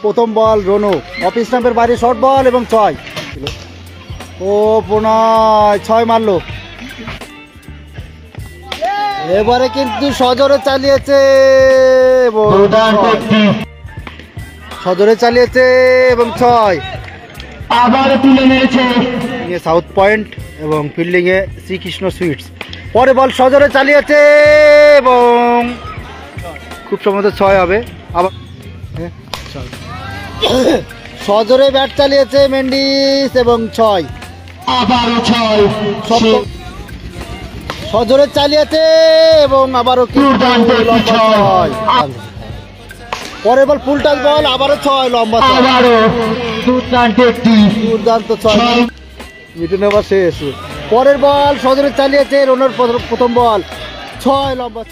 প্রথম বল রনো, অফ স্টাম্পের বাইরে short ball এবং 6। ও প্রণয় 6 মারলো। এবারে কিন্তু সজোরে চালিয়েছে এবং 6 আবার তুলে নিয়েছে সাউথ পয়েন্ট এবং ফিল্ডিং এ শ্রীকৃষ্ণ সুইটস। পরে বল সজোরে চালিয়েছে এবং খুব সম্ভবত 6 হবে। আবার সজোরে ব্যাট চালিয়েছে মেন্ডিস এবং 6। আবারও 6 সজোরে চালিয়েছে এবং আবারও পরের বল ফুল টাচ বল, আবারও 6 লম্বা, দুর্দান্ত 6। মিটুন আবার শেষ। পরের বল সজোরে চালিয়েছে রোনার প্রথম বল 6 লম্বা।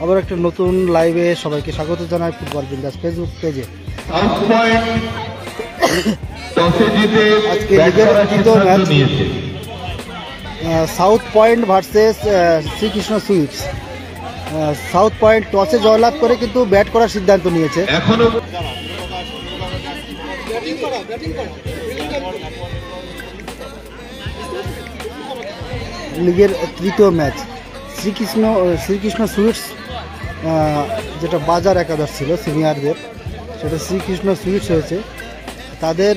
আবার একটা নতুন লাইভে সবাইকে স্বাগত জানাই ফুটবল বিন্দাস ফেসবুক পেজে। আজকে লিগের তৃতীয় match South Point versus Shrikrishna Sweets. South Point টসে জয়লাভ করে কিন্তু ব্যাট করার সিদ্ধান্ত নিয়েছে। লিগের তৃতীয় ম্যাচ শ্রীকৃষ্ণ সুইটস, যেটা বাজার একাদশ ছিল সিনিয়রদের, সেটা শ্রীকৃষ্ণ সুইটস হয়েছে। তাদের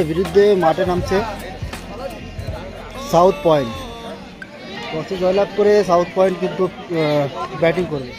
বিরুদ্ধে মাঠে নামছে সাউথ পয়েন্ট। টসে জয়লাভ করে সাউথ পয়েন্ট কিন্তু ব্যাটিং করবে।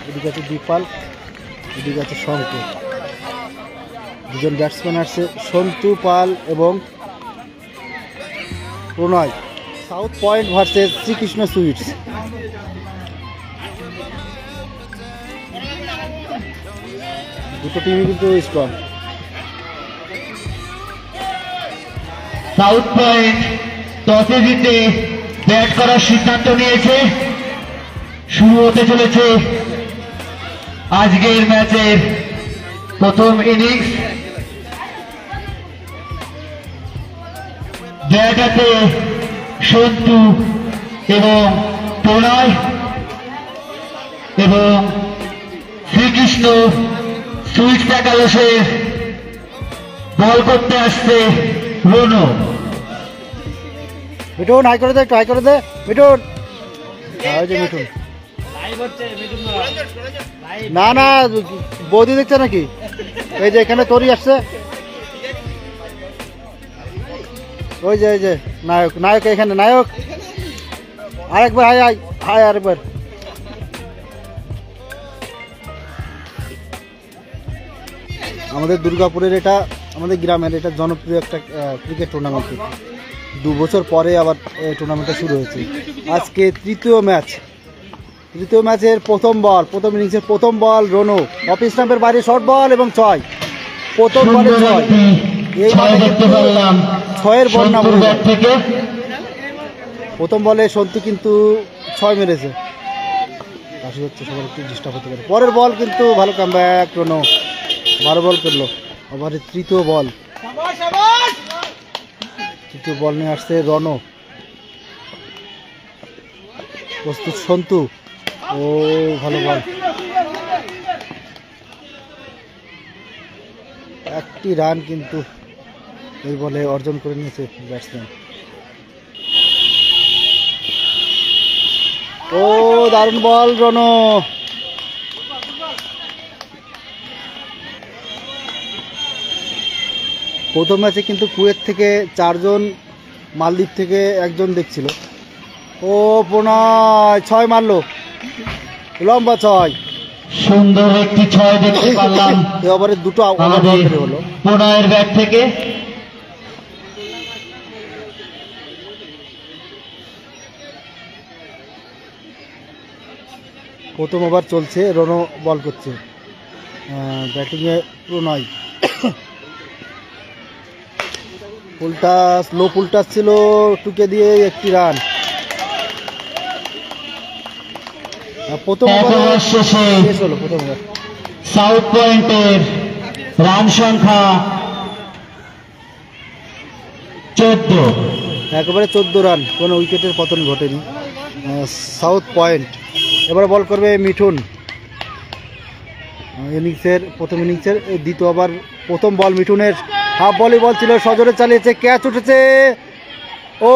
এদিকে আছে দীপাল, এদিকে আছে শঙ্কর। দুজন ব্যাটসম্যান আসছে সন্তু পাল এবং Pranay. South Point versus Shrikrishna sweets. দুটো টিমই কিন্তু স্ট্রং। সাউথ পয়েন্ট টসে জিতে ব্যাট করার সিদ্ধান্ত নিয়েছে। শুরু হতে চলেছে আজকের ম্যাচের প্রথম ইনিংস। ব্যাট হাতে সন্তু এবং প্রণয় এবং শ্রীকৃষ্ণ সুইটস একাদশে বল করতে আসছে রনো। মিঠুন হাই করে দে, একটু হাই করে দে মিঠুন। মিঠুন না না বৌদি দেখছে নাকি? এই যে এখানে তোরই আসছে, ওই যে নায়ক, নায়ক এখানে নায়ক। আরেকবার হাই হাই হাই, আরেকবার। আমাদের দুর্গাপুরের এটা, আমাদের গ্রামের এটা জনপ্রিয় একটা ক্রিকেট টুর্নামেন্ট। 2 বছর পরে আবার এই টুর্নামেন্টটা শুরু হয়েছে। আজকে তৃতীয় ম্যাচের প্রথম ইনিংসের প্রথম বল রনো, অফ স্টাম্পের বাইরে শর্ট বল এবং 6। প্রথম বলে 6। এই 6-এর বন্যা। প্রথম বলে সন্তু কিন্তু 6 মেরেছে। আশা হচ্ছে সবার একটু ডিস্টার্ব হতে পারে। পরের বল কিন্তু ভালো কামব্যাক রনো, 12 বল করলো। আবার তৃতীয় বল নিয়ে আসছে রনো। প্রস্তুত সন্তু, ও ভালো বল। একটি রান কিন্তু এই বলে অর্জন করে নিয়েছে ব্যাটসম্যান। ও দারুণ বল রনো। প্রথম ম্যাচে কিন্তু কুয়েত থেকে 4 জন, মালদ্বীপ থেকে 1 জন দেখছিল। ও প্রণয় 6 মারলো, লম্বা 6। সুন্দর একটি ছয় দেখতে পারলাম এই ওভারে দুটো ওভার আমাদের বাউন্ডারি হলো। প্রণয়ের ব্যাট থেকে। প্রথম ওভার চলছে, রনো বল করছে, ব্যাটিংয়ে প্রণয়। ফুলটা স্লো ফুলটা ছিল, টুকে দিয়ে একটি রান। প্রথম ওভারে ওভার শেষে শেষ হলো প্রথম ওভার। সাউথ পয়েন্টের রান সংখ্যা 14। একেবারে 14 রান, কোনো উইকেটের পতন ঘটেনি সাউথ পয়েন্ট। এবার বল করবে মিঠুন। প্রথম ইনিংসের দ্বিতীয় ওভার প্রথম বল মিঠুনের, হাফ বলই বল ছিল, সজোরে চালিয়েছে, ক্যাচ উঠেছে, ও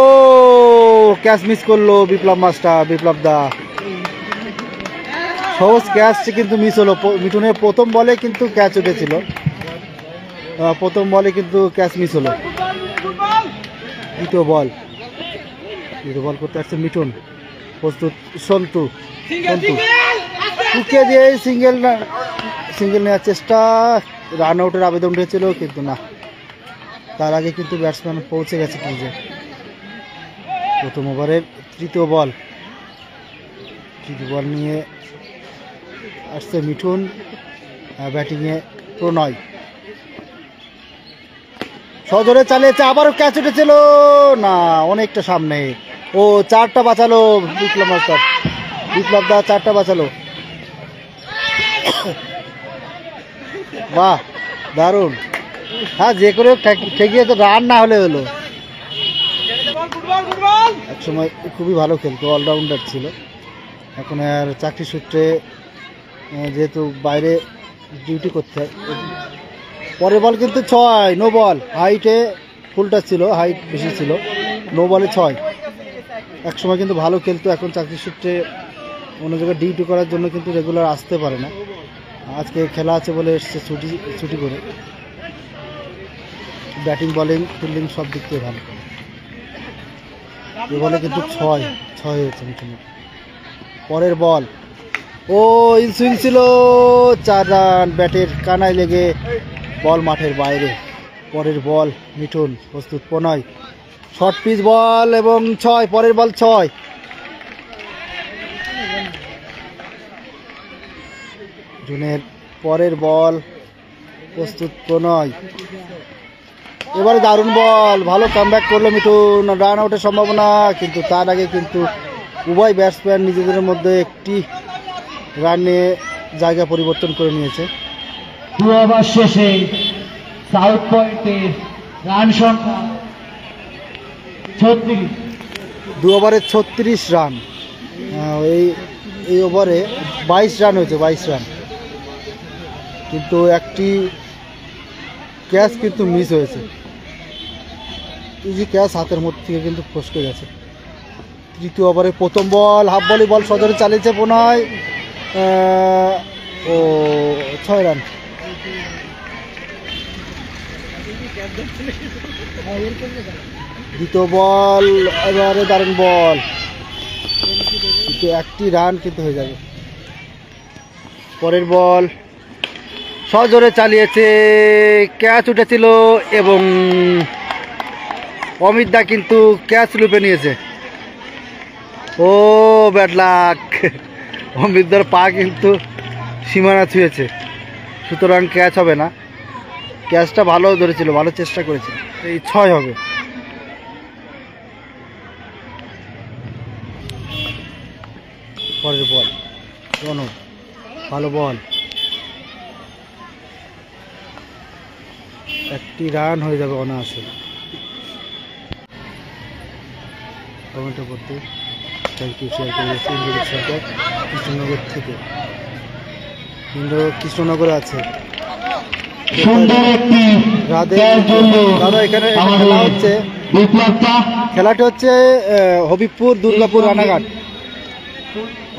ক্যাচ মিস করলো বিপ্লব দা। সহজ ক্যাচ কিন্তু মিস হলো। মিঠুনের প্রথম বলে কিন্তু ক্যাচ উঠেছিল, প্রথম বলে কিন্তু ক্যাচ মিস হলো। দ্বিতীয় বল করতে আসছে মিঠুন, প্রস্তুত সন্তু। টুকে দিয়ে সিঙ্গেল নেওয়ার চেষ্টা, রান আউটের আবেদন উঠেছিল কিন্তু না, তার আগে কিন্তু ব্যাটসম্যান পৌঁছে গেছে ক্রিজে। প্রথম ওভারের তৃতীয় বল নিয়ে আসছে মিঠুন, ব্যাটিংয়ে প্রণয়। সজোরে চালিয়েছে, আবারও ক্যাচ উঠেছিল না, অনেকটা সামনে। ও চারটা বাঁচালো বিপ্লব দা 4টা বাঁচালো। বাহ, দারুণ। হ্যাঁ, যে করে ঠেকিয়ে তো রান না হলে হলো। একসময় খুবই ভালো খেলতো, অলরাউন্ডার ছিল। এখন আর চাকরি সূত্রে যেহেতু বাইরে ডিউটি করতে হয়। পরের বল কিন্তু 6, নো বল। হাইটে ফুলটা ছিল, হাইট বেশি ছিল, নো বলে 6। একসময় কিন্তু ভালো খেলতো, এখন চাকরি সূত্রে অন্য জায়গায় ডিউটি করার জন্য কিন্তু রেগুলার আসতে পারে না। আজকে খেলা আছে বলে এসছে ছুটি করে। ব্যাটিং বলিং ফিল্ডিং সব দিক থেকে ভালো। এ বলে কিন্তু 6 হয়েছে মিঠুনের। পরের বল, ও ইনসুইং ছিল, 4 রান, ব্যাটের কানায় লেগে বল মাঠের বাইরে। পরের বল মিঠুন, প্রস্তুত প্রণয়, শর্ট পিচ বল এবং 6। পরের বল 6। মিঠুনের পরের বল, প্রস্তুত প্রণয়। এবারে দারুণ বল, ভালো কামব্যাক করলো মিঠুন, রান আউটের সম্ভাবনা, কিন্তু তার আগে কিন্তু উভয় ব্যাটসম্যান নিজেদের মধ্যে একটি রান নিয়ে জায়গা পরিবর্তন করে নিয়েছে। 2 ওভার শেষে সাউথ পয়েন্টের রান সংখ্যা 36। 2 ওভারে 36 রান। এই ওভারে 22 রান হয়েছে, 22 রান। কিন্তু একটি ক্যাচ কিন্তু মিস হয়েছে, ইজি ক্যাচ হাতের মধ্যে থেকে কিন্তু ফসকে গেছে। তৃতীয় ওভারে প্রথম বল, হাফ বলই বল, সজোরে চালিয়েছে প্রণয়, ও 6 রান। দ্বিতীয় বল, এবারে দারুণ বল, কিন্তু একটি রান কিন্তু হয়ে যাবে। পরের বল সজোরে চালিয়েছে, ক্যাচ উঠেছিল এবং অমিত দা কিন্তু ক্যাচ লুপে নিয়েছে। ও ব্যাড লাক, অমিত দার পা কিন্তু সীমানা ছুঁয়েছে, সুতরাং ক্যাচ হবে না। ক্যাচটা ভালো ধরেছিল, ভালো চেষ্টা করেছিল, এই 6 হবে। পরের বল রনো, ভালো বল, একটি রান হয়ে যাবে অনায়াসে। কমেন্ট করতে থ্যাংক ইউ, শেয়ার করে দিয়েছি। ইন্দ্রজিৎ সরকার কৃষ্ণনগর থেকে, কৃষ্ণনগরে আছে। দাদা এখানে খেলা হচ্ছে, খেলাটি হচ্ছে হবিবপুর দুর্গাপুর রানাঘাট,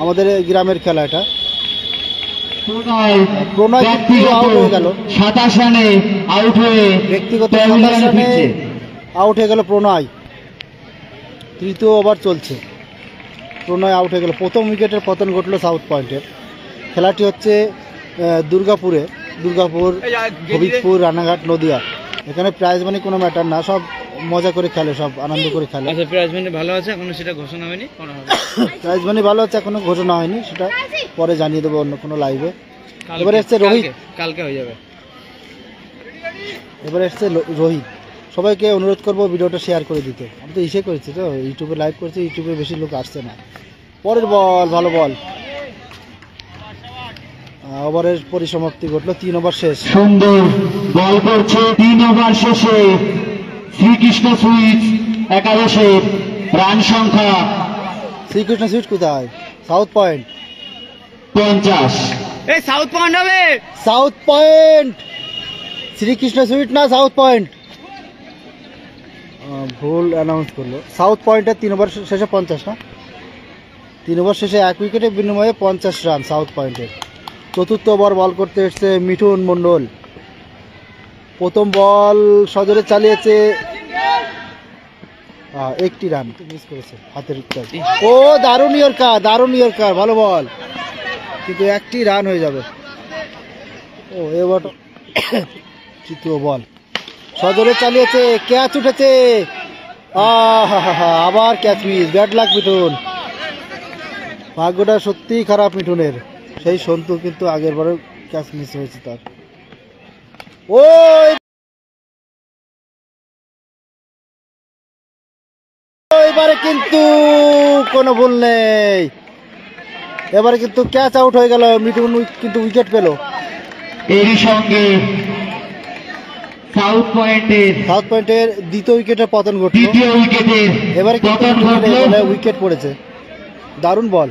আমাদের গ্রামের খেলা। এটা প্রণয় আউট হয়ে গেল, 27 রানে আউট হয়ে ব্যক্তিগত 27 রানে আউট হয়ে গেল প্রণয়। তৃতীয় ওভার চলছে, প্রণয় আউট হয়ে গেল। প্রথম উইকেটের পতন ঘটলো সাউথ পয়েন্টের। খেলাটি হচ্ছে দুর্গাপুর, হবিবপুর, রানাঘাট, নদিয়া। এখানে প্রাইজ মানি কোনো ম্যাটার না, সব মজা করে খেলে, সব আনন্দ করে খেলে। আচ্ছা, প্রাইজ মানি ভালো আছে, এখনো সেটা ঘোষণা হয়নি? প্রাইজ মানি ভালো আছে, এখনো ঘোষণা হয়নি, সেটা পরে জানিয়ে দেবো অন্য কোনো লাইভে। এবারে এসছে রোহিত, কালকে হয়ে যাবে। এবারে এসছে রোহিত। সবাইকে অনুরোধ করবো ভিডিওটা শেয়ার করে দিতে। আমি তো করেছি, তো ইউটিউবে লাইভ করছি, ইউটিউবে বেশি লোক আসছে না। পরের বল, ভালো বল। ওভারের পরিসমাপ্তি ঘটলো, 3 ওভার শেষ। সুন্দর বল করছে 3 ওভার শেষে শ্রীকৃষ্ণ সুইচ একাদশের রান সংখ্যা শ্রীকৃষ্ণ সুইট কোথায়? South point. 50। এই সাউথ পয়েন্ট হবে, সাউথ পয়েন্ট, শ্রীকৃষ্ণ সুইট না, সাউথ পয়েন্ট। ভুল অ্যানাউন্স করলো। সাউথ পয়েন্টের 3 ওভার শেষে 50 না, 3 ওভার শেষে 1 উইকেটের বিনিময়ে 50 রান সাউথ পয়েন্টের। চতুর্থ ওভার বল করতে এসছে মিঠুন মণ্ডল। প্রথম বল সজোরে চালিয়েছে, 1টি রান মিস করেছে হাতের উত্তর। ও দারুণ ইয়র্কার, ভালো বল, কিন্তু 1টি রান হয়ে যাবে। ও এবার তৃতীয় বল সজোরে চালিয়েছে, ক্যাচ উঠেছে, আবার catch miss. Bad luck Mithun, ভাগ্যটা সত্যিই খারাপ মিঠুনের। সেই সন্তু কিন্তু আগের বারে ক্যাচ মিস হয়েছে তার। ও এবারে কিন্তু কোনো ভুল নেই, এবারে কিন্তু ক্যাচ আউট হয়ে গেল। মিঠুন কিন্তু উইকেট পেল। এরই সঙ্গে সাউথ পয়েন্টের দ্বিতীয় উইকেটের পতন ঘটল। দ্বিতীয় উইকেটের এবারে পতন ঘটলো। উইকেট পড়েছে, দারুণ বল,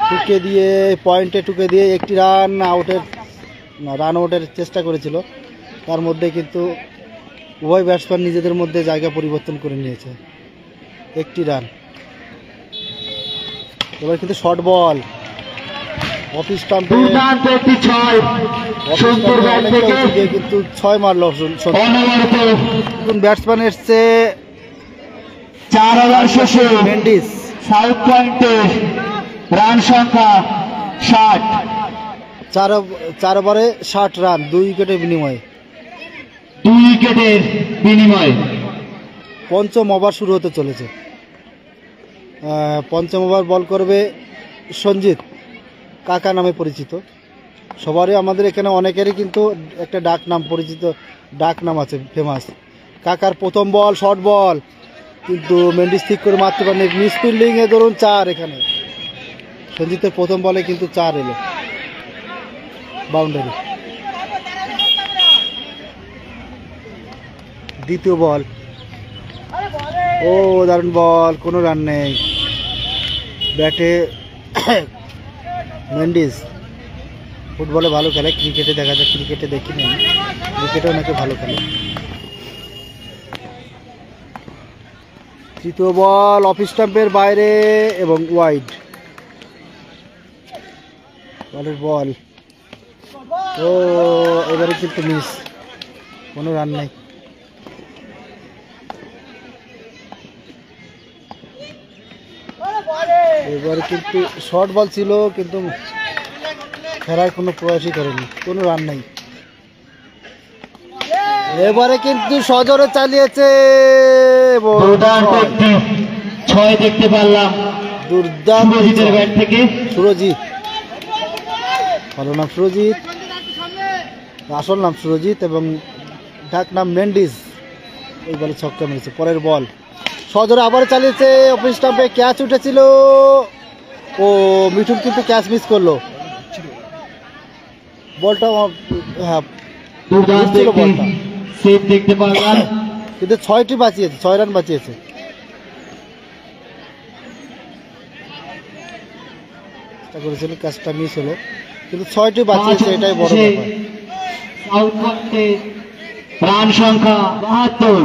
টুকে দিয়ে পয়েন্টে টুকে দিয়ে 1টি রান আউটের চেষ্টা করেছিল। তার মধ্যে কিন্তু উভয় ব্যাটসম্যান নিজেদের মধ্যে জায়গা পরিবর্তন করে নিয়েছে। 1টি রান। এবার কিন্তু শর্ট বল, অফিস স্টাম্পে কিন্তু 6 মারলো। ব্যাটসম্যান এসছে 4 ওভার শেষে মেন্ডিস। সাউথ পয়েন্টের রান সংখ্যা 60। 4 ওভারে 60 রান, 2 উইকেটের বিনিময়ে। 2 উইকেটের বিনিময়ে পঞ্চম ওভার শুরু হতে চলেছে। পঞ্চম ওভার বল করবে সঞ্জিত, কাকা নামে পরিচিত। সবারই আমাদের এখানে অনেকেরই কিন্তু একটা ডাক নাম আছে ফেমাস। কাকার প্রথম বল শর্ট বল, কিন্তু মেন্ডিস ঠিক করে মারতে পারেনি। মিস ফিল্ডিংয়ে ধরুন 4। এখানে সঞ্জিতের প্রথম বলে কিন্তু 4 এলো, বাউন্ডারি। দ্বিতীয় বল, ও দারুণ বল, কোনো রান নেই। ব্যাটে মেন্ডিস ফুটবলে ভালো খেলে, ক্রিকেটে দেখা যায়, ক্রিকেটে দেখিনি আমি, ক্রিকেটেও নাকি ভালো খেলে। তৃতীয় বল অফ স্টাম্পের বাইরে এবং ওয়াইড। বলের বল, ও এবারে কিন্তু মিস, কোনো রান নেই। এবারে কিন্তু শর্ট বল ছিল, কিন্তু ফেরার কোনো প্রয়াসই করেনি, কোনো রান নেই। এবারে কিন্তু সজোরে চালিয়েছে, 6 দেখতে পারলাম দুর্দান্ত ব্যাট থেকে সুরজিৎ। ভালো নাম সুরজিৎ, আসল নাম সুরজিৎ এবং ডাক নাম মেন্ডিস। এই বলে ছক্কা মেরেছে। পরের বল সজোরে আবার চালিয়েছে, অফ স্টাম্পে ক্যাচ উঠেছিল। ও মিঠুন কিন্তু ক্যাচ মিস করলো। বলটা হ্যাঁ দেখতে পারলাম, কিন্তু 6টি বাঁচিয়েছে, 6 রান বাঁচিয়েছে। চেষ্টা করেছিল, ক্যাচটা মিস হলো, কিন্তু 6টি বাঁচিয়েছে, এটাই বড় ব্যাপার। রান সংখ্যা 72।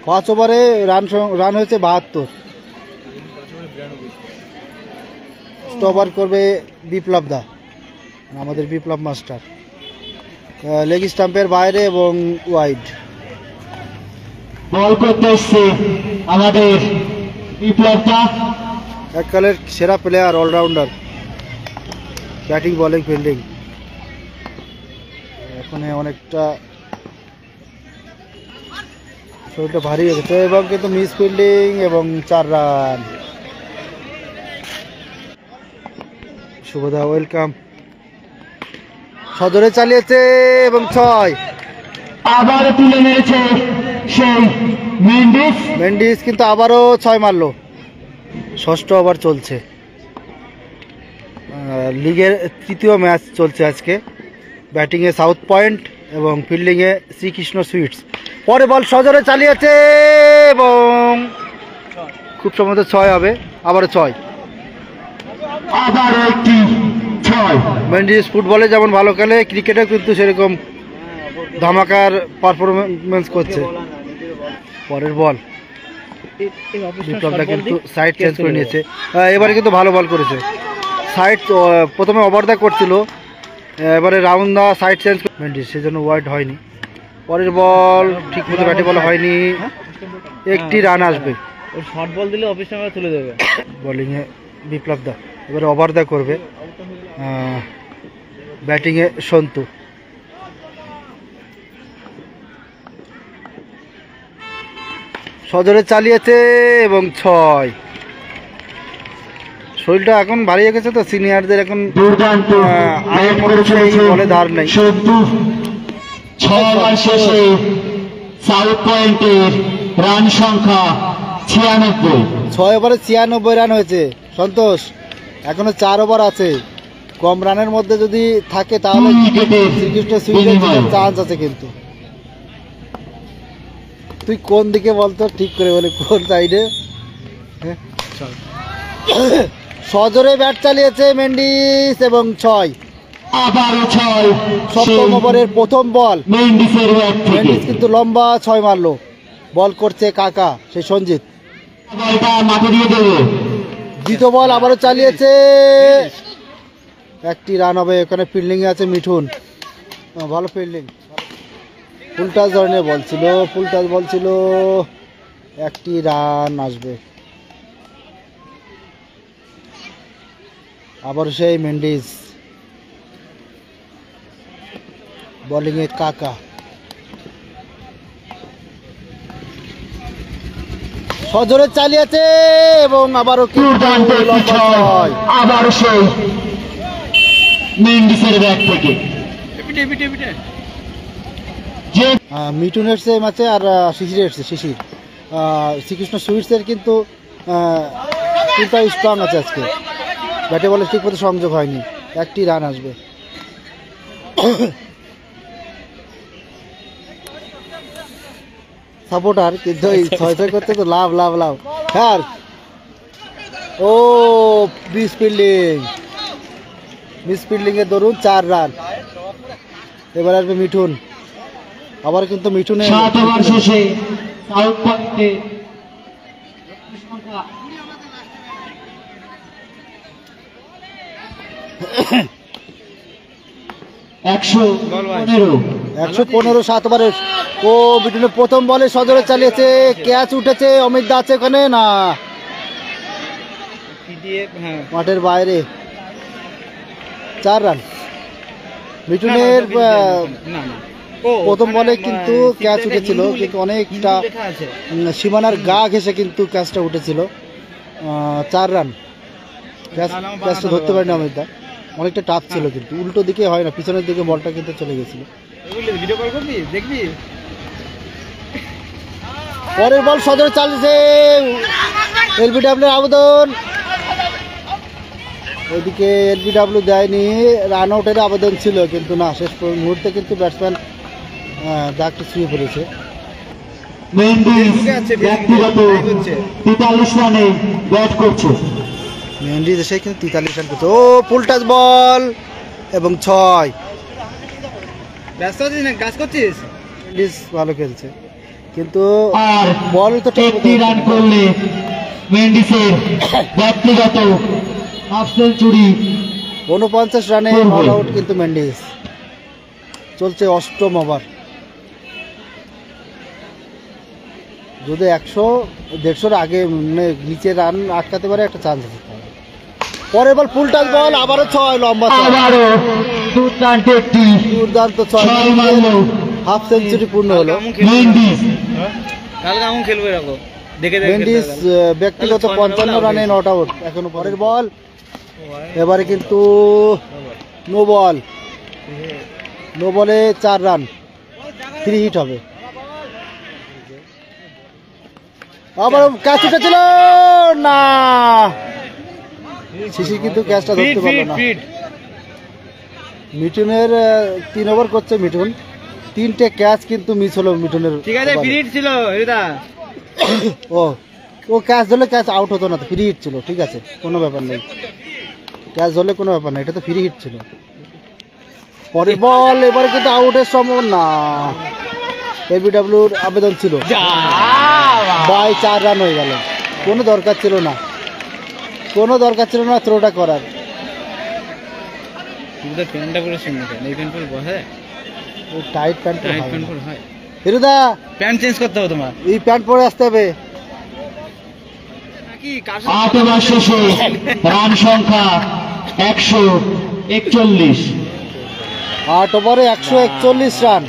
5 ওভারে রান হয়েছে 72। ওভার করবে বিপ্লব দা, আমাদের বিপ্লব মাস্টার। লেগ স্টাম্পের বাইরে এবং ওয়াইড। বল করতে এসছে আমাদের বিপ্লব দা এককালের সেরা player, allrounder, batting bowling fielding. এখন অনেকটা শরীরটা ভারী হয়ে গেছে এবং কিন্তু মিস ফিল্ডিং এবং 4 রান। শুভদা ওয়েলকাম, সজোরে চালিয়েছে এবং 6। আবার তুলে মেরেছে সেই মেন্ডিস। মেন্ডিস কিন্তু আবারও 6 মারলো। ষষ্ঠ ওভার চলছে, লিগের তৃতীয় ম্যাচ চলছে আজকে। ব্যাটিংয়ে সাউথ পয়েন্ট এবং ফিল্ডিংয়ে শ্রীকৃষ্ণ সুইটস। পরে বল সজোরে চালিয়েছে এবং খুব সম্ভবত 6 হবে, আবারও 6। আবার একটি 6। মেন্ডিস ফুটবলে যেমন ভালো খেলে, ক্রিকেটে কিন্তু সেরকম ধামাকার পারফরমেন্স করছে। পরের বল বিপ্লবটা কিন্তু সাইড চেঞ্জ করে নিয়েছে। এবারে কিন্তু ভালো বল করেছে। সাইড প্রথমে ওভার দা করছিল, এবারে রাউন্ড দা সাইড চেঞ্জ মেন্ডিস, সেজন্য ওয়াইড হয়নি। পরের বল ঠিক মতো ব্যাটে বলা হয়নি, একটি রান আসবে। শর্ট বল দিলে অফিস নাম্বার তুলে দেবে। বোলিংয়ে বিপ্লব দা, এবারে ওভার দা করবে। ব্যাটিংয়ে সন্তু। সজোরে চালিয়েছে এবং 6। শরীরটা এখন ভারী হয়ে গেছে তো, সিনিয়রদের এখন দুর্দান্ত আগের মতো সেই বলে ধার নেই। 6 ওভার শেষে সাউথ পয়েন্টের রান সংখ্যা 96। 6 ওভারে 96 রান হয়েছে। সন্তোষ, এখনো 4 ওভার আছে। কম রানের মধ্যে যদি থাকে তাহলে শ্রীকৃষ্ণ সুইটের চান্স আছে। কিন্তু তুই কোন দিকে বলতো ঠিক করে, বলে কোন সাইডে? সজোরে ব্যাট চালিয়েছে মেন্ডিস এবং 6। আবারও 6। সপ্তম ওভারের প্রথম বল। মেন্ডিসের ব্যাট থেকে মেন্ডিস কিন্তু লম্বা 6 মারলো। বল করছে কাকা, সেই সঞ্জিত। বলটা মাঠে দিয়ে দেবে। দ্বিতীয় বল আবারও চালিয়েছে, একটি রান হবে। এখানে ফিল্ডিং এ আছে মিঠুন, ভালো ফিল্ডিং। ফুল টাচ ধরনের বল ছিল, ফুল টাচ বল ছিল, একটি রান আসবে। আবার সেই মেন্ডিস, বোলিংয়ে কাকা। সজোরে চালিয়েছে এবং আবারও দুর্দান্ত একটি 6। আবার সেই মেন্ডিসের ব্যাট থেকে যে মিঠুন এসছে এই ম্যাচে, আর শিশির এসছে। শিশির শ্রীকৃষ্ণ সুইটসের কিন্তু স্ট্রং আছে আজকে। ব্যাটে বলে ঠিক মতো সংযোগ হয়নি, একটি রান আসবে। সাপোর্টার কিন্তু এই 6 করতে তো লাভ লাভ লাভ। হ্যাঁ, ও মিস ফিল্ডিং, মিস ফিল্ডিং এর দরুন 4 রান। এবার আসবে মিঠুন। আবার কিন্তু মিঠুনে 7 ওভার শেষে সাউথ পয়েন্টে সংখ্যা 115। 7 ওভারে ও মিঠুনের প্রথম বলে সজোরে চালিয়েছে, ক্যাচ উঠেছে। অমিত দা আছে ওখানে না, মাঠের বাইরে। 4 রান মিঠুনের। প্রথম বলে কিন্তু ক্যাচ উঠেছিল, কিন্তু অনেকটা সীমানার গা ঘেসে কিন্তু ক্যাচটা উঠেছিল। 4 রান। ক্যাচটা ধরতে পারেনি অমিত দা, অনেকটা টাফ ছিল, কিন্তু উল্টো দিকে হয় না, পিছনের দিকে বলটা কিন্তু চলে গেছিল। পরের বল সজোরে চালিয়েছে, এলবিডব্লিউ আবেদন। ওইদিকে এলবিডব্লিউ দেয়নি, রান আউটের আবেদন ছিল, কিন্তু না, শেষ মুহূর্তে কিন্তু ব্যাটসম্যান দাগটি ছুঁয়ে পড়েছে। মেন্ডিস ব্যক্তিগত 43 রানে ব্যাট করছে। মেন্ডিস এসে কিন্তু 43 রান করছে। ও ফুল টাচ বল এবং 6। ব্যস্ত আছিস না, কাজ করছিস? মেন্ডিস ভালো খেলছে, কিন্তু আর বল তো ঠিক একটি রান করলে মেন্ডিসের ব্যক্তিগত হাফ সেঞ্চুরি। 49 রানে অল আউট কিন্তু মেন্ডিস। চলছে 8ম ওভার। যদি 100-150-র আগে মানে নিচে রান আটকাতে পারে একটা চান্স আছে। পরের বল ফুল টাচ বল, আবারও 6 লম্বা ছয়। আবারও দুর্দান্ত একটি দুর্দান্ত 6 ছয় মারল হাফ সেঞ্চুরি পূর্ণ হলো। মেন্ডিস। কালকে আমন খেলবে এরকম দেখে দেখে মেন্ডিস ব্যক্তিগত 55 রানে নট আউট। এখনো পরের বল, এবারে কিন্তু নো বল, নো বলে 4 রান, 3 হিট হবে। আবার ক্যাচ উঠেছিল না, শিশির কিন্তু ক্যাচটা ধরতে পারলো না। মিঠুনের 3 ওভার করছে মিঠুন, 3টে ক্যাচ কিন্তু মিস হলো মিঠুনের। ঠিক আছে, ফ্রি হিট ছিল হৃদা। ও ক্যাচ ধরলে ক্যাচ আউট হতো না, তো ফ্রি হিট ছিল। ঠিক আছে, কোনো ব্যাপার নেই, ক্যাচ ধরলে কোনো ব্যাপার নেই, এটা তো ফ্রি হিট ছিল। পরের বল, এবারে কিন্তু আউটের সম্ভাবনা। এবিডব্লিউর আবেদন ছিল, বাই 4 রান হয়ে গেল। কোনো দরকার ছিল না, কোনো দরকার ছিল না থ্রোটা করার। প্যান্টটা করে শুনতে এই প্যান্ট পরে বসে, টাইট প্যান্ট টাইট প্যান্ট পরে হয়। হিরুদা, প্যান্ট চেঞ্জ করতে হবে তোমার এই প্যান্ট পরে আসতে হবে। নাকি? 8 ওভার শেষে রান সংখ্যা 141। 8 ওভারে 141 রান,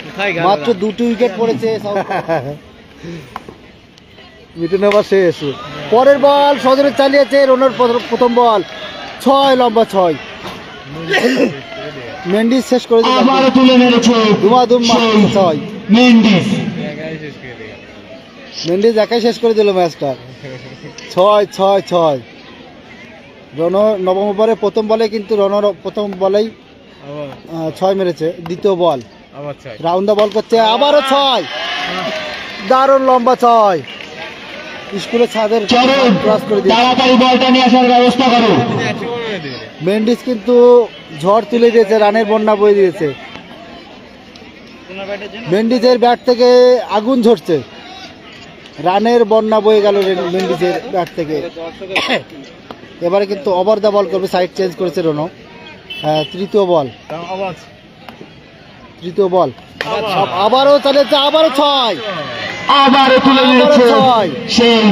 কোথায় গেল? মাত্র 2টি উইকেট পড়েছে। মিঠুন ওভার শেষ। পরের বল সজরে চালিয়েছে, রনের প্রথম বল 6 লম্বা 6। মেন্ডিস শেষ করে দিল, আবারও তুলে মেরেছে ধুমাধুম সেই 6। মেন্ডিস। মেন্ডিস একাই শেষ করে দিল ম্যাচটা। 6-6-6। রন নবম ওভারে প্রথম বলে কিন্তু রনর প্রথম বলেই 6 মেরেছে। দ্বিতীয় বল রাউন্ডা বল করছে, আবারও 6। দারুণ লম্বা 6। স্কুলের ছাদের চরণ ক্রস করে দিয়েছে। তাড়াতাড়ি বলটা নিয়ে আসার ব্যবস্থা করো। মেন্ডিস কিন্তু ঝড় তুলে দিয়েছে, রানের বন্যা বয়ে দিয়েছে। মেন্ডিসের ব্যাট থেকে আগুন ঝরছে, রানের বন্যা বয়ে গেল মেন্ডিসের ব্যাট থেকে। এবারে কিন্তু ওভার দা বল করবে, সাইড চেঞ্জ করেছে রনো। তৃতীয় বল, তৃতীয় বল, আবারও চালিয়েছে, আবারও 6। আবারও তুলে মেরেছে ছয়। সেই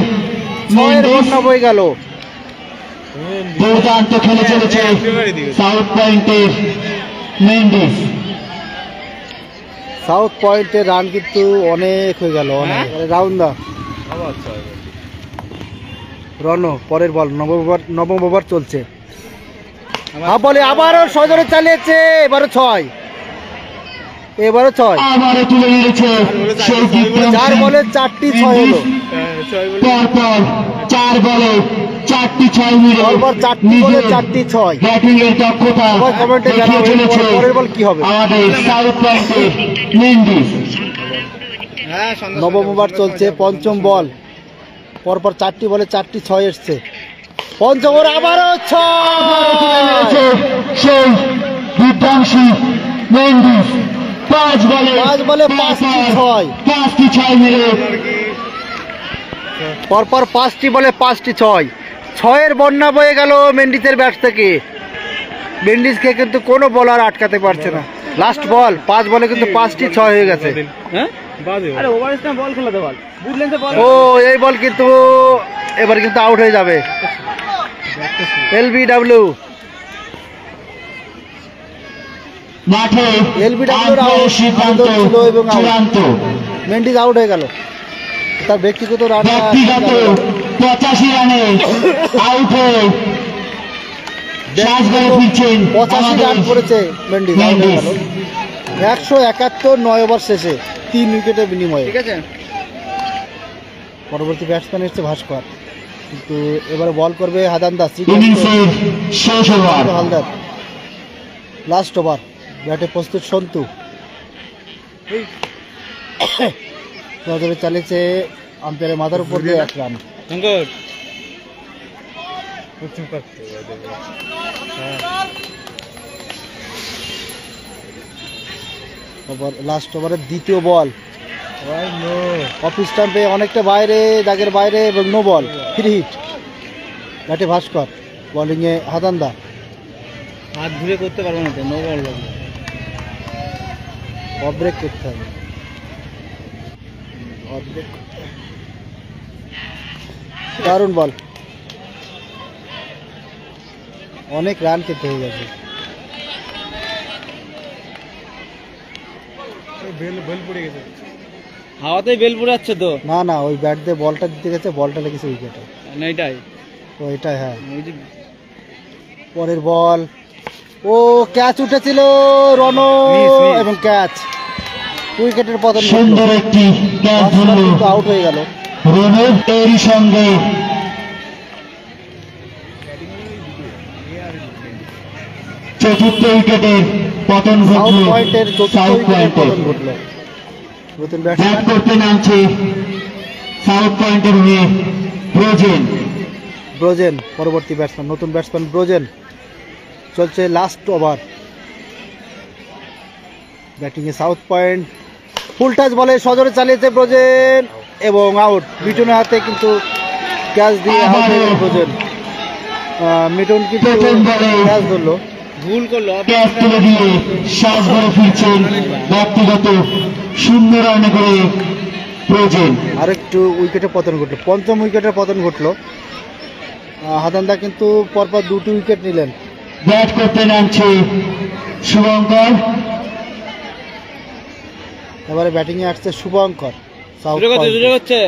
6-এর মেন্ডিস। বন্যা বয়ে গেল। দুর্দান্ত খেলে চলেছে সাউথ পয়েন্টের মেন্ডিস। সাউথ পয়েন্টের রান কিন্তু অনেক হয়ে গেল, অনেক। রাউন্ডা রনো, পরের বল, নবম ওভার চলছে। বলে আবারও সজরে চালিয়েছে, এবারও 6, এবারও 6। আবারও তুলে মেরেছে সেই 4 বলে 4টি 6 হলো। পরপর 4 বলে 4টি 6 মিলে পরপর 4টি বলে 4টি 6। ব্যাটিং এর দক্ষতা সবাই কমেন্টে দেখিয়ে জানাবেন চলেছে পরের বল কি হবে। আমাদের সাউথ পয়েন্টের মেন্ডিস। নবম ওভার চলছে, পঞ্চম বল, পরপর 4টি বলে 4টি 6 এসছে। পঞ্চম ওভার আবারও 6। সেই বিধ্বংসী মেন্ডিস 5 বলে 5টি 6, 5টি 6 মিলে পরপর 5টি বলে 5টি 6। 6-এর বন্যা বয়ে গেল মেন্ডিসের ব্যাট থেকে। মেন্ডিসকে কিন্তু কোনো বলার আটকাতে পারছে না। লাস্ট বল, 5 বলে কিন্তু 5টি 6 হয়ে গেছে। আরে ওভার স্টাম্প বল খেলাতে বল, বুট লেন্সে বল। ও এই বল কিন্তু এবার কিন্তু আউট হয়ে যাবে। এলবিডব্লিউ, মাঠে এলবিডব্লিউর আউট সিদ্ধান্ত ছিল এবং চূড়ান্ত। মেন্ডিস আউট হয়ে গেল। তার ব্যক্তিগত রান ব্যক্তিগত 85 রানে আউট হয়ে শেষ বলে ফিরছেন 85 রান করেছে মেন্ডিস, আউট হয়ে গেল। 171 9 ওভার শেষে 3 উইকেটের বিনিময়ে। ঠিক আছে, পরবর্তী ব্যাটসম্যান হচ্ছে ভাস্কর, কিন্তু এবারে বল করবে হাদান্দা, ইনিংসের শেষ ওভার। হালদার। লাস্ট ওভার, ব্যাটে প্রস্তুত সন্তু। নজরে চালিয়েছে, আম্পায়ারের মাথার উপর দিয়ে 1 রান। শঙ্কর লাস্ট ওভারের দ্বিতীয় বল, অফ স্টাম্পে অনেকটা বাইরে, দাগের বাইরে এবং নো বল, 3 হিট। ব্যাটে ভাস্কর, বোলিংয়ে হাদান্দা। হাত ঘুরে করতে পারবো না তো, নো বল লাগবে। অফ ব্রেক করতে হবে। অর্ধেক দারুণ বল, অনেক রান খেতে হয়ে গেছে। হাওয়াতেই বেল পড়ে যাচ্ছে তো। না না, ওই ব্যাট দিয়ে বলটা দিতে গেছে, বলটা লেগেছে উইকেটে। না এটাই তো এটাই, হ্যাঁ। ওই যে পরের বল, ও ক্যাচ উঠেছিল রণ Miss, miss. এবং ক্যাচ, উইকেটের পতন সুন্দর একটি ক্যাচ ধরল আউট হয়ে গেল। রোনক এরই সঙ্গে চতুর্থ উইকেটের পতন সাউথ ঘটল পয়েন্টের চতুর্থ সাউথ উইকেটের পয়েন্টে। পতন ঘটল। নতুন ব্যাট ব্যাটসম্যান করতে নামছে সাউথ পয়েন্টের হয়ে ব্রোজেন। ব্রোজেন পরবর্তী ব্যাটসম্যান, নতুন ব্যাটসম্যান ব্রোজেন। চলছে লাস্ট ওভার, ব্যাটিংয়ে সাউথ পয়েন্ট। ফুল টাচ বলে সজোরে চালিয়েছে ব্রোজেন এবং আউট। মিটুনের হাতে কিন্তু ক্যাচ দিয়ে আউট হয়ে গেল ব্রোজেন। মিটুন কিন্তু প্রথম বলে ক্যাচ ধরলো। ভুল করলো। ক্যাচ তুলে দিয়ে শ্বাস ভরে ফিরছেন ব্যক্তিগত 0 রানে করে ব্রোজেন। আরেকটু উইকেটে পতন ঘটলো, পঞ্চম উইকেটের পতন ঘটলো। হাদান্দা কিন্তু পরপর 2টি উইকেট নিলেন। ব্যাট করতে নামছে শুভঙ্কর। এবারে ব্যাটিংয়ে আসছে শুভঙ্কর। সাউথ শুরু করছে, পয়েন্ট। শুরু হচ্ছে,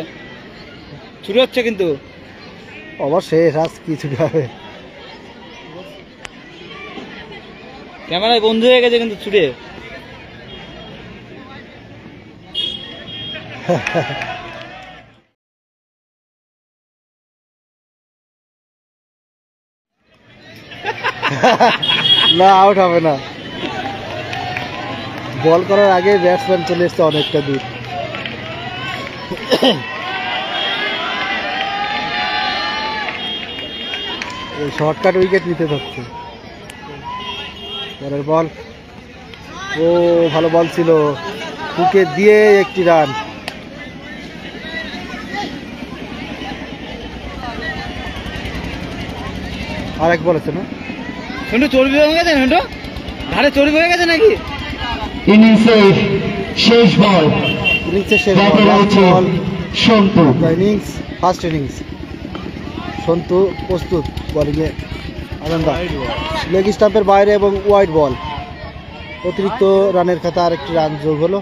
শুরু হচ্ছে কিন্তু অবশ্যই আজ কিছু হবে। ক্যামেরায় বন্ধ হয়ে গেছে কিন্তু ছুটে। না, আউট হবে না। বল করার আগে ব্যাটসম্যান চলে এসছে অনেকটা দূর। শর্টকাট উইকেট নিতে থাকছে। পরের বল, ও ভালো বল ছিল, হুকে দিয়ে একটি রান। আর এক বল আছে না, সন্টু চর্বি হয়ে গেছে, সন্টু ধারে চর্বি হয়ে গেছে নাকি? ইনিংসের শেষ বল, ইনিংসের শেষ ব্যাটে রয়েছে ball, Santu. Innings first innings. Santu প্রস্তুত বলিংয়ে। আনন্দ লেগ স্টাম্পের বাইরে এবং ওয়াইড বল। অতিরিক্ত রানের খাতা আরেকটি রান যোগ হলো,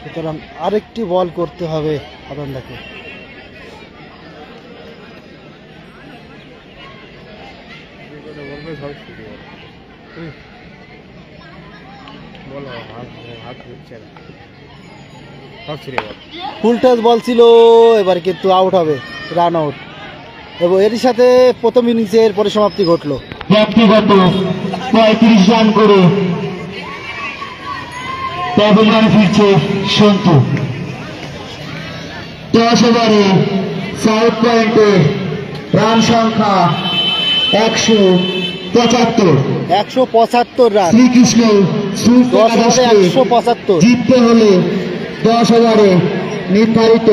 সুতরাং আরেকটি বল করতে হবে আনন্দাকে। ফুল টাচ বল ছিল, এবার কিন্তু আউট হবে, রান আউট। এবং এরই সাথে প্রথম ইনিংসের পরিসমাপ্তি ঘটলো। ব্যক্তিগত 35 রান করে প্যাভিলিয়নে ফিরছে সন্তু। 10 ওভারে সাউথ পয়েন্টে রান সংখ্যা 175। 175 রান, শ্রীকৃষ্ণ 10 ওভারে 175। জিততে হলে 10 ওভারে নির্ধারিত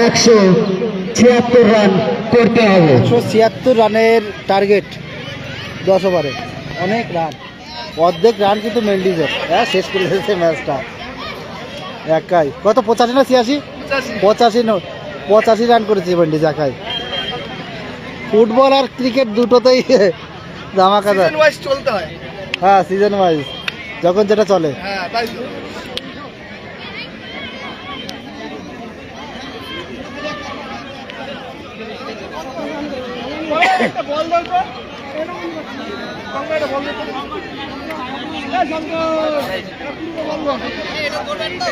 176 রান করতে হবে। 176 রানের টার্গেট 10 ওভারে, অনেক রান। অর্ধেক রান কিন্তু মেন্ডিজের, হ্যাঁ শেষ করে দিয়েছে ম্যাচটা একাই। কত 85 না 86? 85 রান করেছে মেন্ডিজ একাই। ফুটবল আর ক্রিকেট দুটোতেই ধামাকাদার চলতে হয়। হ্যাঁ, সিজন ওয়াইজ যখন যেটা চলে। হ্যাঁ তাই তো। বল দাও তো,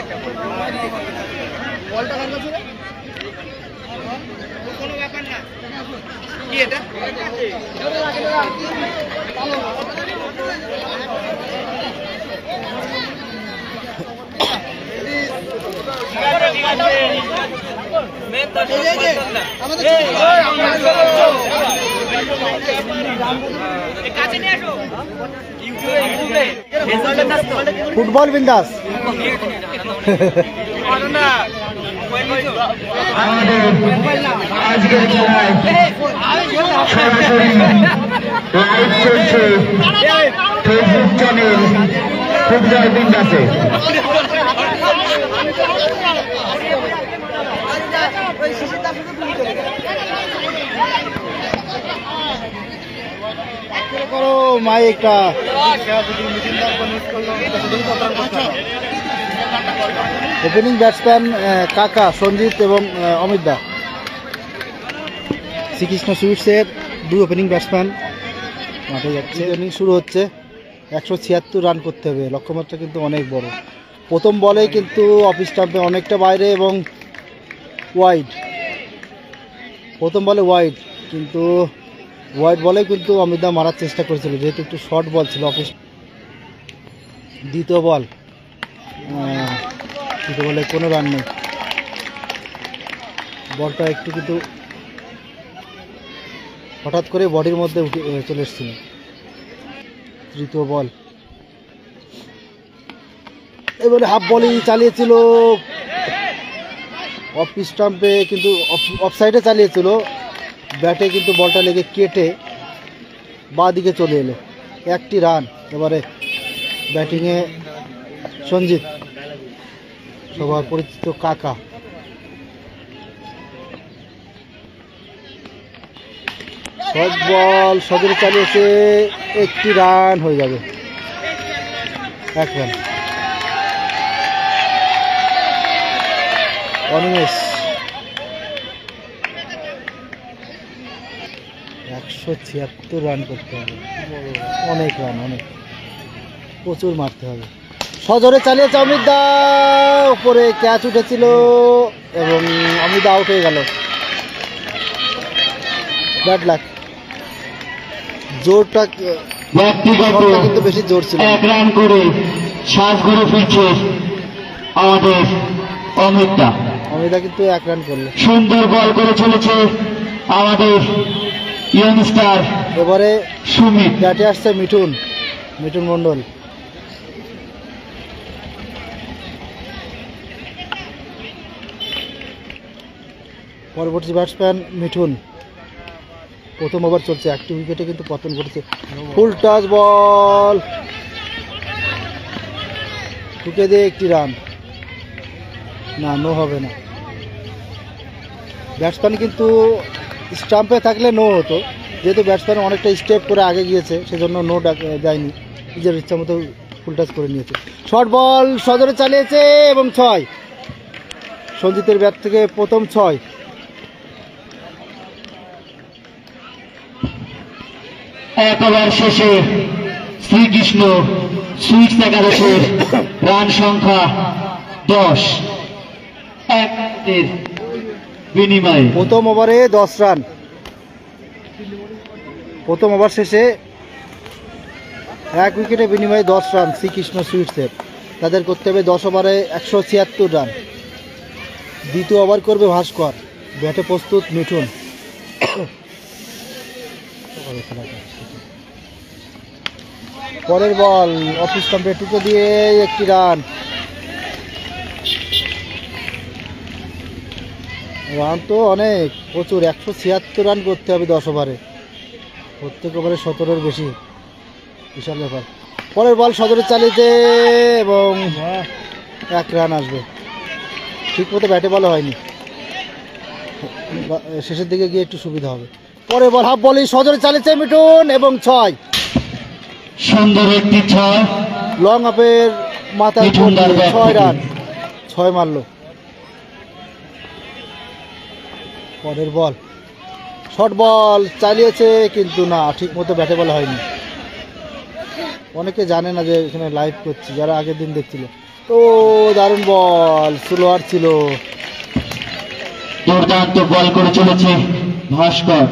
একটা বল দাও। বলটা কার কাছে? কোনো ব্যাপার না। কি এটা? ফুটবল বিন্দাস। আমাদের আজকের খেলায় সরাসরি লাইভ চলছে ফেসবুক চ্যানেল ফুটবল বিন্দাসে। করো মাইকটা। ওপেনিং ব্যাটসম্যান কাকা, সঞ্জিত এবং অমিত দা। শ্রীকৃষ্ণ সুইটসের দুই ওপেনিং ব্যাটসম্যান মাঠে যাচ্ছে। ইনিংস শুরু হচ্ছে। 176 রান করতে হবে, লক্ষ্যমাত্রা কিন্তু অনেক বড়। প্রথম বলে কিন্তু অফ স্টাম্পে অনেকটা বাইরে এবং ওয়াইড। প্রথম বলে ওয়াইড, কিন্তু ওয়াইড বলে কিন্তু অমিত দা মারার চেষ্টা করেছিল, যেহেতু একটু শর্ট বল ছিল অফিস। দ্বিতীয় বল, দ্বিতীয় বলে কোনো রান নেই। বলটা একটু কিন্তু হঠাৎ করে বডির মধ্যে উঠে চলে এসেছিল। তৃতীয় বল, এবারে হাফ বলই চালিয়েছিল অফ স্টাম্পে, কিন্তু অফ সাইডে চালিয়েছিল। ব্যাটে কিন্তু বলটা লেগে কেটে বাঁ দিকে চলে এলো। একটি রান। এবারে ব্যাটিংয়ে সঞ্জিত, সবার পরিচিত কাকা। শর্ট বল সজরে চালিয়েছে, একটি রান হয়ে যাবে, 1 রান। অনিমেষ 176 রান করতে হবে, অনেক রান, অনেক, প্রচুর মারতে হবে। সজরে চালিয়েছে অমিত দা, উপরে ক্যাচ উঠেছিল এবং অমিত দা আউট হয়ে গেল। Bad luck. জোরটা কিন্তু বেশি জোর ছিল। 1 রান করে শ্বাস ঘুরে ফিরছে আমাদের অমিত দা। অমিত দা কিন্তু 1 রান করলো। সুন্দর বল করে চলেছে আমাদের ইয়ংস্টার। এবারে সুমিত। ব্যাটে আসছে মিঠুন, মিঠুন মন্ডল। পরবর্তী ব্যাটসম্যান মিঠুন। প্রথম ওভার চলছে, 1টি উইকেটে কিন্তু পতন ঘটেছে। ফুল টাচ বল, ঢুকে দিয়ে 1টি রান। না, নো হবে না। ব্যাটসম্যান কিন্তু স্টাম্পে থাকলে নো হতো, যেহেতু ব্যাটসম্যান অনেকটা স্টেপ করে আগে গিয়েছে, সেজন্য নো যায়নি, নিজের ইচ্ছা মতো ফুল টাচ করে নিয়েছে। শর্ট বল সজরে চালিয়েছে এবং 6। সঞ্জিতের ব্যাট থেকে প্রথম 6। এক ওভার শেষে শ্রীকৃষ্ণ সুইটস একাদশের রান সংখ্যা 10। 1 রানের বিনিময়ে প্রথম ওভারে 10 রান। প্রথম ওভার শেষে 1 উইকেটে বিনিময়ে 10 রান শ্রীকৃষ্ণ সুইটসের। তাদের করতে হবে 10 ওভারে 176 রান। দ্বিতীয় ওভার করবে ভাস্কর। ব্যাটে প্রস্তুত মিঠুন। পরের বল অফ স্টাম্পে টুকে দিয়ে 1টি রান। রান তো অনেক, প্রচুর, 176 রান করতে হবে 10 ওভারে। প্রত্যেক ওভারে 17-এর বেশি, বিশাল ব্যাপার। পরের বল সজরে চালিয়েছে এবং 1 রান আসবে। ঠিক মতো ব্যাটে বলা হয়নি, শেষের দিকে গিয়ে একটু সুবিধা হবে। পরের বল হাফ বলই সজরে চালিয়েছে মিঠুন এবং 6। সুন্দর একটি 6। লং আপের মাথায় 6 রান, 6 মারল। পরের বল শর্ট বল চালিয়েছে, কিন্তু না, ঠিক মতো ব্যাটে বলা হয়নি। অনেকে জানে না যে এখানে লাইভ করছি, যারা আগের দিন দেখছিল। তো দারুণ বল, স্লোয়ার ছিল। দুর্দান্ত বল করে চলেছে ভাস্কর।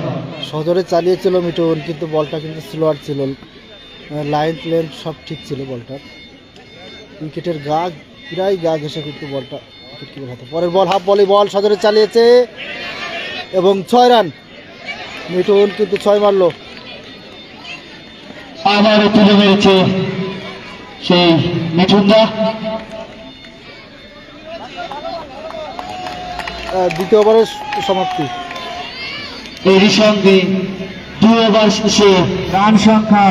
সজরে চালিয়েছিল মিঠুন, কিন্তু বলটা কিন্তু স্লোয়ার ছিল। লাইন লেন্থ সব ঠিক ছিল বলটার। উইকেটের প্রায় গা ঘেসে কিন্তু বলটা উইকেট কিপার হাতে। পরের বল হাফ বলি, বল সজরে চালিয়েছে এবং 6 রান। মিঠুন কিন্তু 6 মারলো। আবারও তুলে মেরেছে সেই মিঠুন দা। দ্বিতীয় ওভারের সমাপ্তি। এরই সঙ্গে 2 ওভার শেষে রান সংখ্যা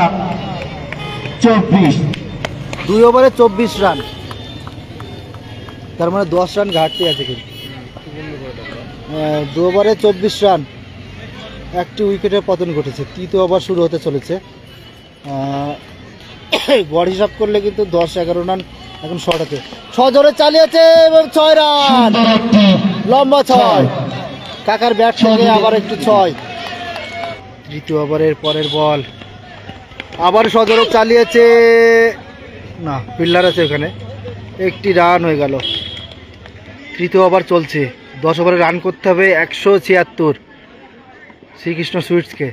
24। 2 ওভারে 24 রান, তার মানে 10 রান ঘাটতি আছে। কিন্তু 2 ওভারে 24 রান, 1টি উইকেটের পতন ঘটেছে। তৃতীয় ওভার শুরু হতে চলেছে। গড় হিসাব করলে কিন্তু 10-11 রান এখন শর্ট আছে। 6 জোরে চালিয়েছে এবং 6 রান, সুন্দর একটি লম্বা 6। কাকার ব্যাট থেকে আবার একটু 6। তৃতীয় ওভারের পরের বল, আবার সজোরে চালিয়েছে, না ফিল্ডার আছে ওখানে, একটি রান হয়ে গেল। তৃতীয় ওভার চলছে, 10 ওভারে রান করতে হবে 176 শ্রীকৃষ্ণ সুইটসকে।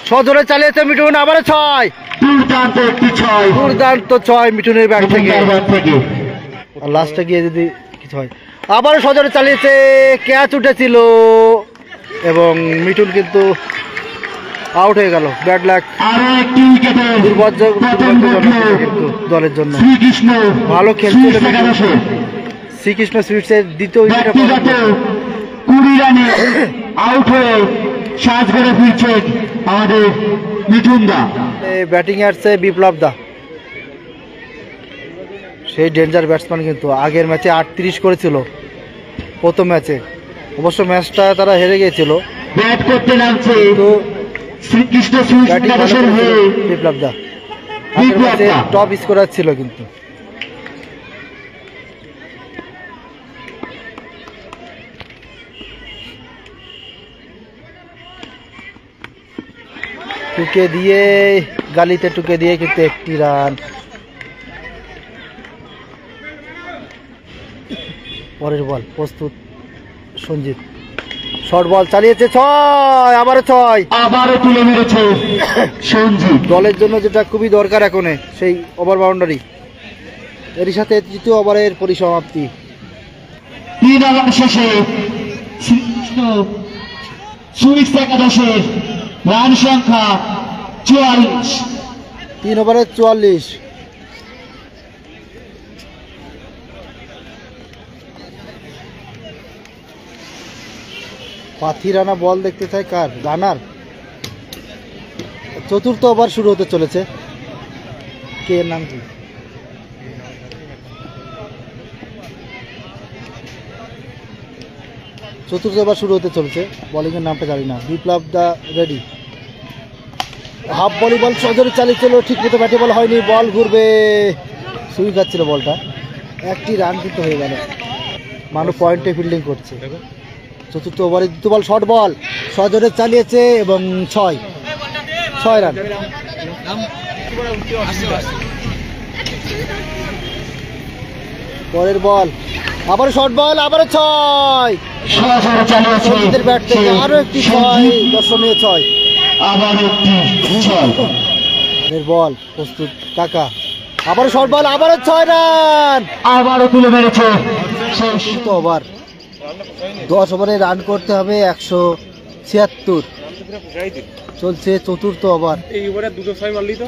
সজোরে চালিয়েছে মিঠুন, আবার 6, দুর্দান্ত একটি 6 দুর্দান্ত 6 মিঠুনের ব্যাট থেকে। ব্যাট থেকে। আর লাস্টে গিয়ে যদি কিছু হয়, আবার সজোরে চালিয়েছে, ক্যাচ উঠেছিল এবং মিঠুন কিন্তু আউট হয়ে গেল। ব্যাড লাক, আরো একটি উইকেটের দুর্ভাগ্যজনক কিন্তু দলের জন্য। শ্রীকৃষ্ণ ভালো খেলছিল সুইটস একাদশ শ্রীকৃষ্ণ সুইটসের দ্বিতীয় উইকেটে ব্যক্তিগত 20 রানে আউট হয়ে সাজ করে ফিরছেন আমাদের মিঠুন দা। ব্যাটিং আসছে বিপ্লব দা, সেই ডেঞ্জার ব্যাটসম্যান। কিন্তু আগের ম্যাচে 38 করেছিল প্রথম ম্যাচে, অবশ্য ম্যাচটা তারা হেরে গিয়েছিল, ব্যাট করতে নামছে তো শ্রীকৃষ্ণ সুইটস ব্যাটিং ভালো একাদশের করেছিল হয়ে বিপ্লব দা। আগের ম্যাচে টপ স্কোরার ছিল কিন্তু। টুকে দিয়ে, গালিতে টুকে দিয়ে কিন্তু একটি রান। পরের বল প্রস্তুত সঞ্জিত, শর্ট বল চালিয়েছে 6, আবারও 6। আবারও তুলে মেরেছে সঞ্জিত। দলের জন্য যেটা খুবই দরকার এখন, সেই ওভার বাউন্ডারি। এরই সাথে তৃতীয় ওভারের পরিসমাপ্তি। 3 ওভার শেষে শ্রীকৃষ্ণ সুইটস একাদশের রান সংখ্যা 44। 3 ওভারে 44। পাথি রানা বল দেখতে চাই কার? রানার। চতুর্থ ওভার শুরু হতে চলেছে। কে এর নাম কি? চতুর্থ ওভার শুরু হতে চলছে, বোলিং এর নামটা জানি না। বিপ্লব দা রেডি, হাফ ভলিবল সজোরে চালিয়েছিল, ঠিক মতো ব্যাটে বল হয়নি, বল ঘুরবে, সুই খাচ্ছিল বলটা, একটি রান কিন্তু হয়ে গেল। মানুষ পয়েন্টে ফিল্ডিং করছে। চতুর্থ ওভারে দ্বিতীয় বল, শর্ট বল সজোরে চালিয়েছে এবং 6 রান। পরের বল, আবার শর্ট বল, আবার 6। সজোরে চালিয়েছে সঞ্জিতের ব্যাট থেকে আরো একটি 6, দর্শনীয় 6। আবার একটি 6। এর বল প্রস্তুত কাকা, আবার শর্ট বল, আবারও 6 রান। আবারও তুলে মেরেছে। চতুর্থ ওভার, 10 ওভারে রান করতে হবে 176। চলছে চতুর্থ ওভার। এই ওভারে 2 6 মারলি তো,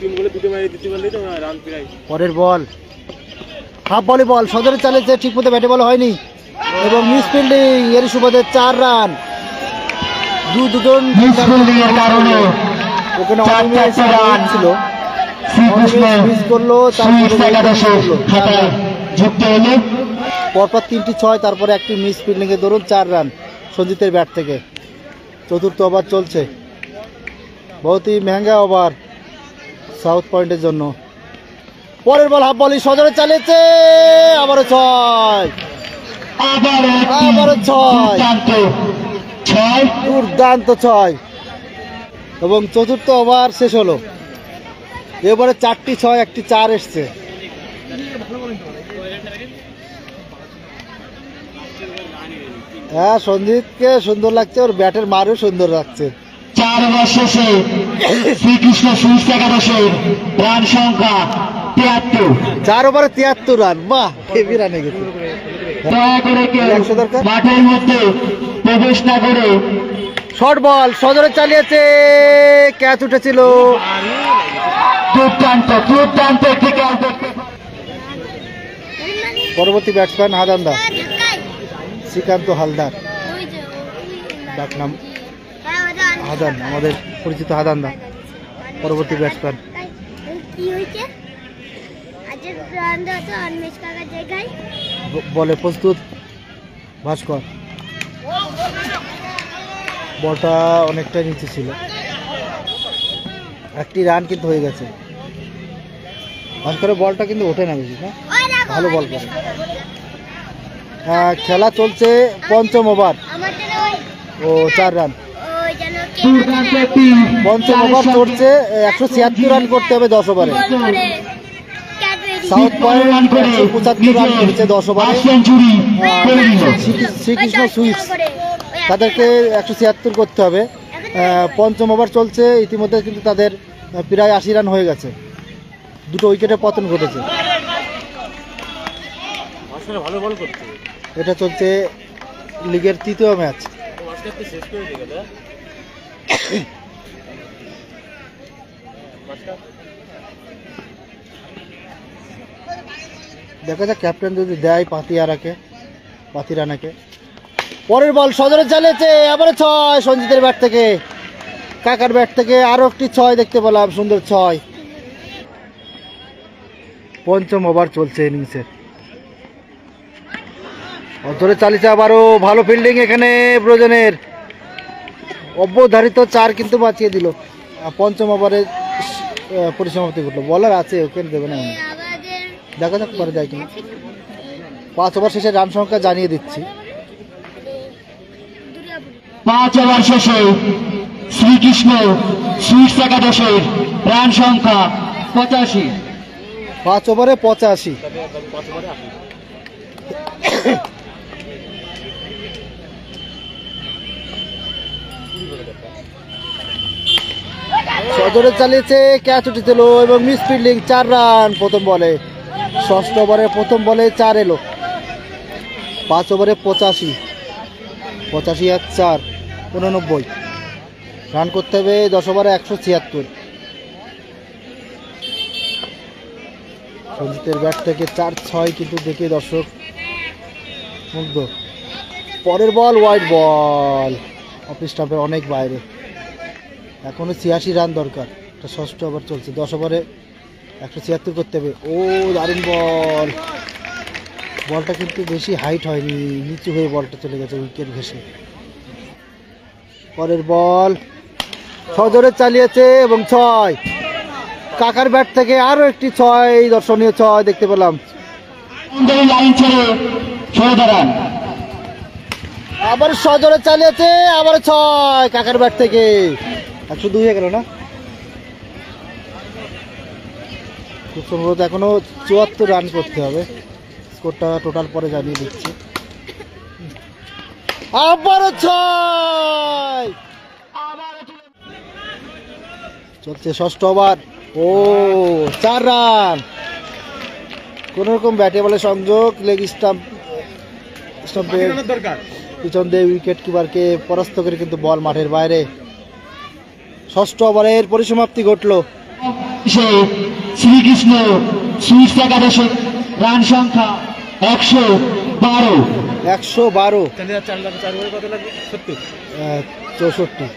3 বলে 2 মারি দিতে পারলি তো রান প্রায়। পরের বল, হাফ ভলিবল সজোরে চালিয়েছে, ঠিক মতো ব্যাটে বল হয়নি এবং মিস ফিল্ডিং, এর সুবাদে 4 রান। দুজন মিসফিল্ডিংয়ের কারণে ওখানে 4 রান ছিল, শ্রীকৃষ্ণ মিস করলো, সুইটস তারপরে একাদশের খাতায় যুক্ত হলো। পরপর 3টি 6, তারপরে একটি মিস ফিল্ডিংয়ে ধরুন 4 রান সঞ্জিতের ব্যাট থেকে। চতুর্থ ওভার চলছে, বহুতই মেহেঙ্গা ওভার সাউথ পয়েন্টের জন্য। পরের বল হাফ বলি সজোরে চালিয়েছে, আবারও 6, আবারও 6, দুর্দান্ত 6। এবং চতুর্থ ওভার শেষ হলো। এবারে 4টি 6, একটি 4 এসছে। হ্যাঁ, সঞ্জিতকে সুন্দর লাগছে, ওর ব্যাটের মারও সুন্দর লাগছে। 4 ওভার শেষে শ্রীকৃষ্ণ সুইটস একাদশের রান সংখ্যা 73। 4 ওভারে 73 রান, বাহ, হেভি রানে গেছে। দয়া করে কেউ 100 দরকার। মাঠের মধ্যে প্রবেশ না করে। শর্ট বল সজোরে চালিয়েছে, ক্যাচ উঠেছিল। দুর্দান্ত একটি ক্যাচ। পরবর্তী ব্যাটসম্যান হাদান্দা, শ্রীকান্ত হালদার, ডাক নাম হাদান, আমাদের পরিচিত হাদান্দা পরবর্তী ব্যাটসম্যান। বলে প্রস্তুত ভাস্কর, বলটা অনেকটা নিচে ছিল, একটি রান কিন্তু হয়ে গেছে। ভাস্করের বলটা কিন্তু ওঠে না বেশি, না ভালো বল করে। খেলা চলছে পঞ্চম ওভার ও 4 রান। পঞ্চম ওভার চলছে, 176 রান করতে হবে 10 ওভারে। সাউথ পয়েন্ট 175 রান করেছে 10 ওভারে। শ্রীকৃষ্ণ সুইটস তাদেরকে 176 করতে হবে। পঞ্চম ওভার চলছে, ইতিমধ্যে কিন্তু তাদের প্রায় 80 রান হয়ে গেছে। 2টো উইকেটে পতন ঘটেছে। ভালো বল করছে। এটা চলছে লিগের 3য় ম্যাচ। শেষ করে দিয়ে গেল। দেখা যাক ক্যাপ্টেন যদি দেয় পাতিরানাকে। পরের বল সজরে চালিয়েছে, আবার 6 সঞ্জিতের ব্যাট থেকে, কাকার ব্যাট থেকে আরো একটি 6 দেখতে পেলাম, সুন্দর 6। পঞ্চম ওভার চলছে ইনিংসের। অন্তরে চালিয়েছে আবারও, ভালো ফিল্ডিং এখানে ব্রজনের, অব্যধারিত 4 কিন্তু বাঁচিয়ে দিল। পঞ্চম ওভারে পরিসমাপ্তি ঘটলো। বলার আছে, ওকে দেবে না, দেখা যাক পরে দেয় কিনা। 5 ওভার শেষে রান সংখ্যা জানিয়ে দিচ্ছি। 5 ওভার শেষে শ্রীকৃষ্ণ সুইটস একাদশের রান সংখ্যা 85। 5 ওভারে 85। সজরে চালিয়েছে, ক্যাচ উঠেছিল এবং মিস ফিল্ডিং, 4 রান প্রথম বলে। ষষ্ঠ ওভারে প্রথম বলে 4 এলো। 5 ওভারে 85 আর 4 89 রান করতে হবে 10 ওভারে 176। সঞ্জিতের ব্যাট থেকে 4-6 কিন্তু দেখে দর্শক মুগ্ধ। পরের বল ওয়াইড বল, অফ স্টাম্পের অনেক বাইরে। এখনো 86 রান দরকার। এটা ষষ্ঠ ওভার চলছে, 10 ওভারে 176 করতে হবে। ও দারুণ বল, বলটা কিন্তু বেশি হাইট হয়নি, নিচু হয়ে বলটা চলে গেছে উইকেট ঘেঁষে। পরের বল সজোরে চালিয়েছে এবং 6। কাকার ব্যাট থেকে আরো একটি 6, দর্শনীয় 6 দেখতে পেলাম। আবার সজোরে চালিয়েছে, আবার 6 কাকার ব্যাট থেকে। 102 হয়ে গেল না? খুব সম্ভবত এখনো 74 রান করতে হবে। স্কোরটা টোটাল পরে জানিয়ে দিচ্ছি। আবারও 6, চলছে ষষ্ঠ ওভার ও 4 রান। কোন রকম ব্যাটে বলে সংযোগ, লেগ স্টাম্পের পিছন দিয়ে উইকেট কিপারকে পরাস্ত করে কিন্তু বল মাঠের বাইরে। ষষ্ঠ ওভারের পরিসমাপ্তি ঘটলো। শ্রীকৃষ্ণ সুইটস একাদশের রান সংখ্যা 112। 112। 64।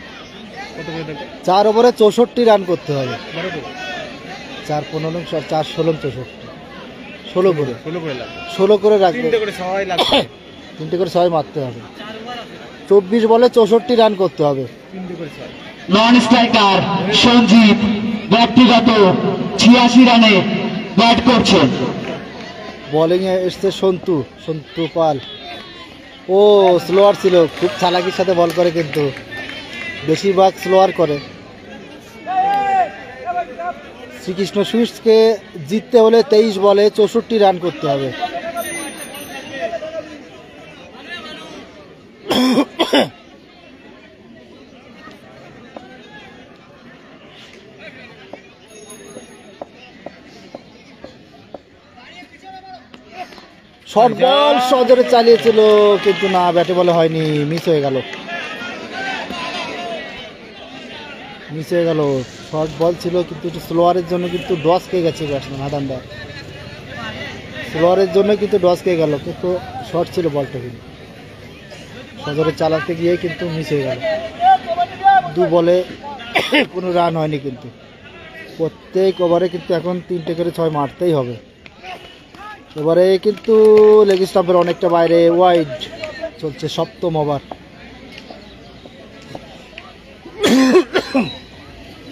4 ওভারে 64 রান করতে হবে। 4 15 4 16 64 16 করে রাখবে। 3টে করে 6 মারতে হবে। 24 বলে 64 রান করতে হবে। নন স্ট্রাইকার সঞ্জিত ব্যক্তিগত 86 রানে ব্যাট করছেন। বোলিং এ এসছে সন্তু পাল। ও স্লোয়ার ছিল, খুব চালাকির সাথে বল করে, কিন্তু বেশিরভাগ স্লোয়ার করে। শ্রীকৃষ্ণ সুইটসকে জিততে হলে 23 বলে 64 রান করতে হবে। শর্ট বল সজোরে চালিয়েছিল, কিন্তু না, ব্যাটে বলে হয়নি, মিস হয়ে গেল। শর্ট বল ছিল, কিন্তু স্লোয়ারের জন্য কিন্তু ডস খেয়ে গেছে ব্যাটসম্যান হাদানদা। স্লোয়ারের জন্য কিন্তু ডস খেয়ে গেল, কিন্তু শর্ট ছিল বলটা, কিন্তু সজোরে চালাতে গিয়ে কিন্তু মিস হয়ে গেল। 2 বলে কোনো রান হয়নি, কিন্তু প্রত্যেক ওভারে কিন্তু এখন 3টে করে 6 মারতেই হবে। এবারে কিন্তু লেগ স্টাম্পের অনেকটা বাইরে, ওয়াইড। চলছে সপ্তম ওভার,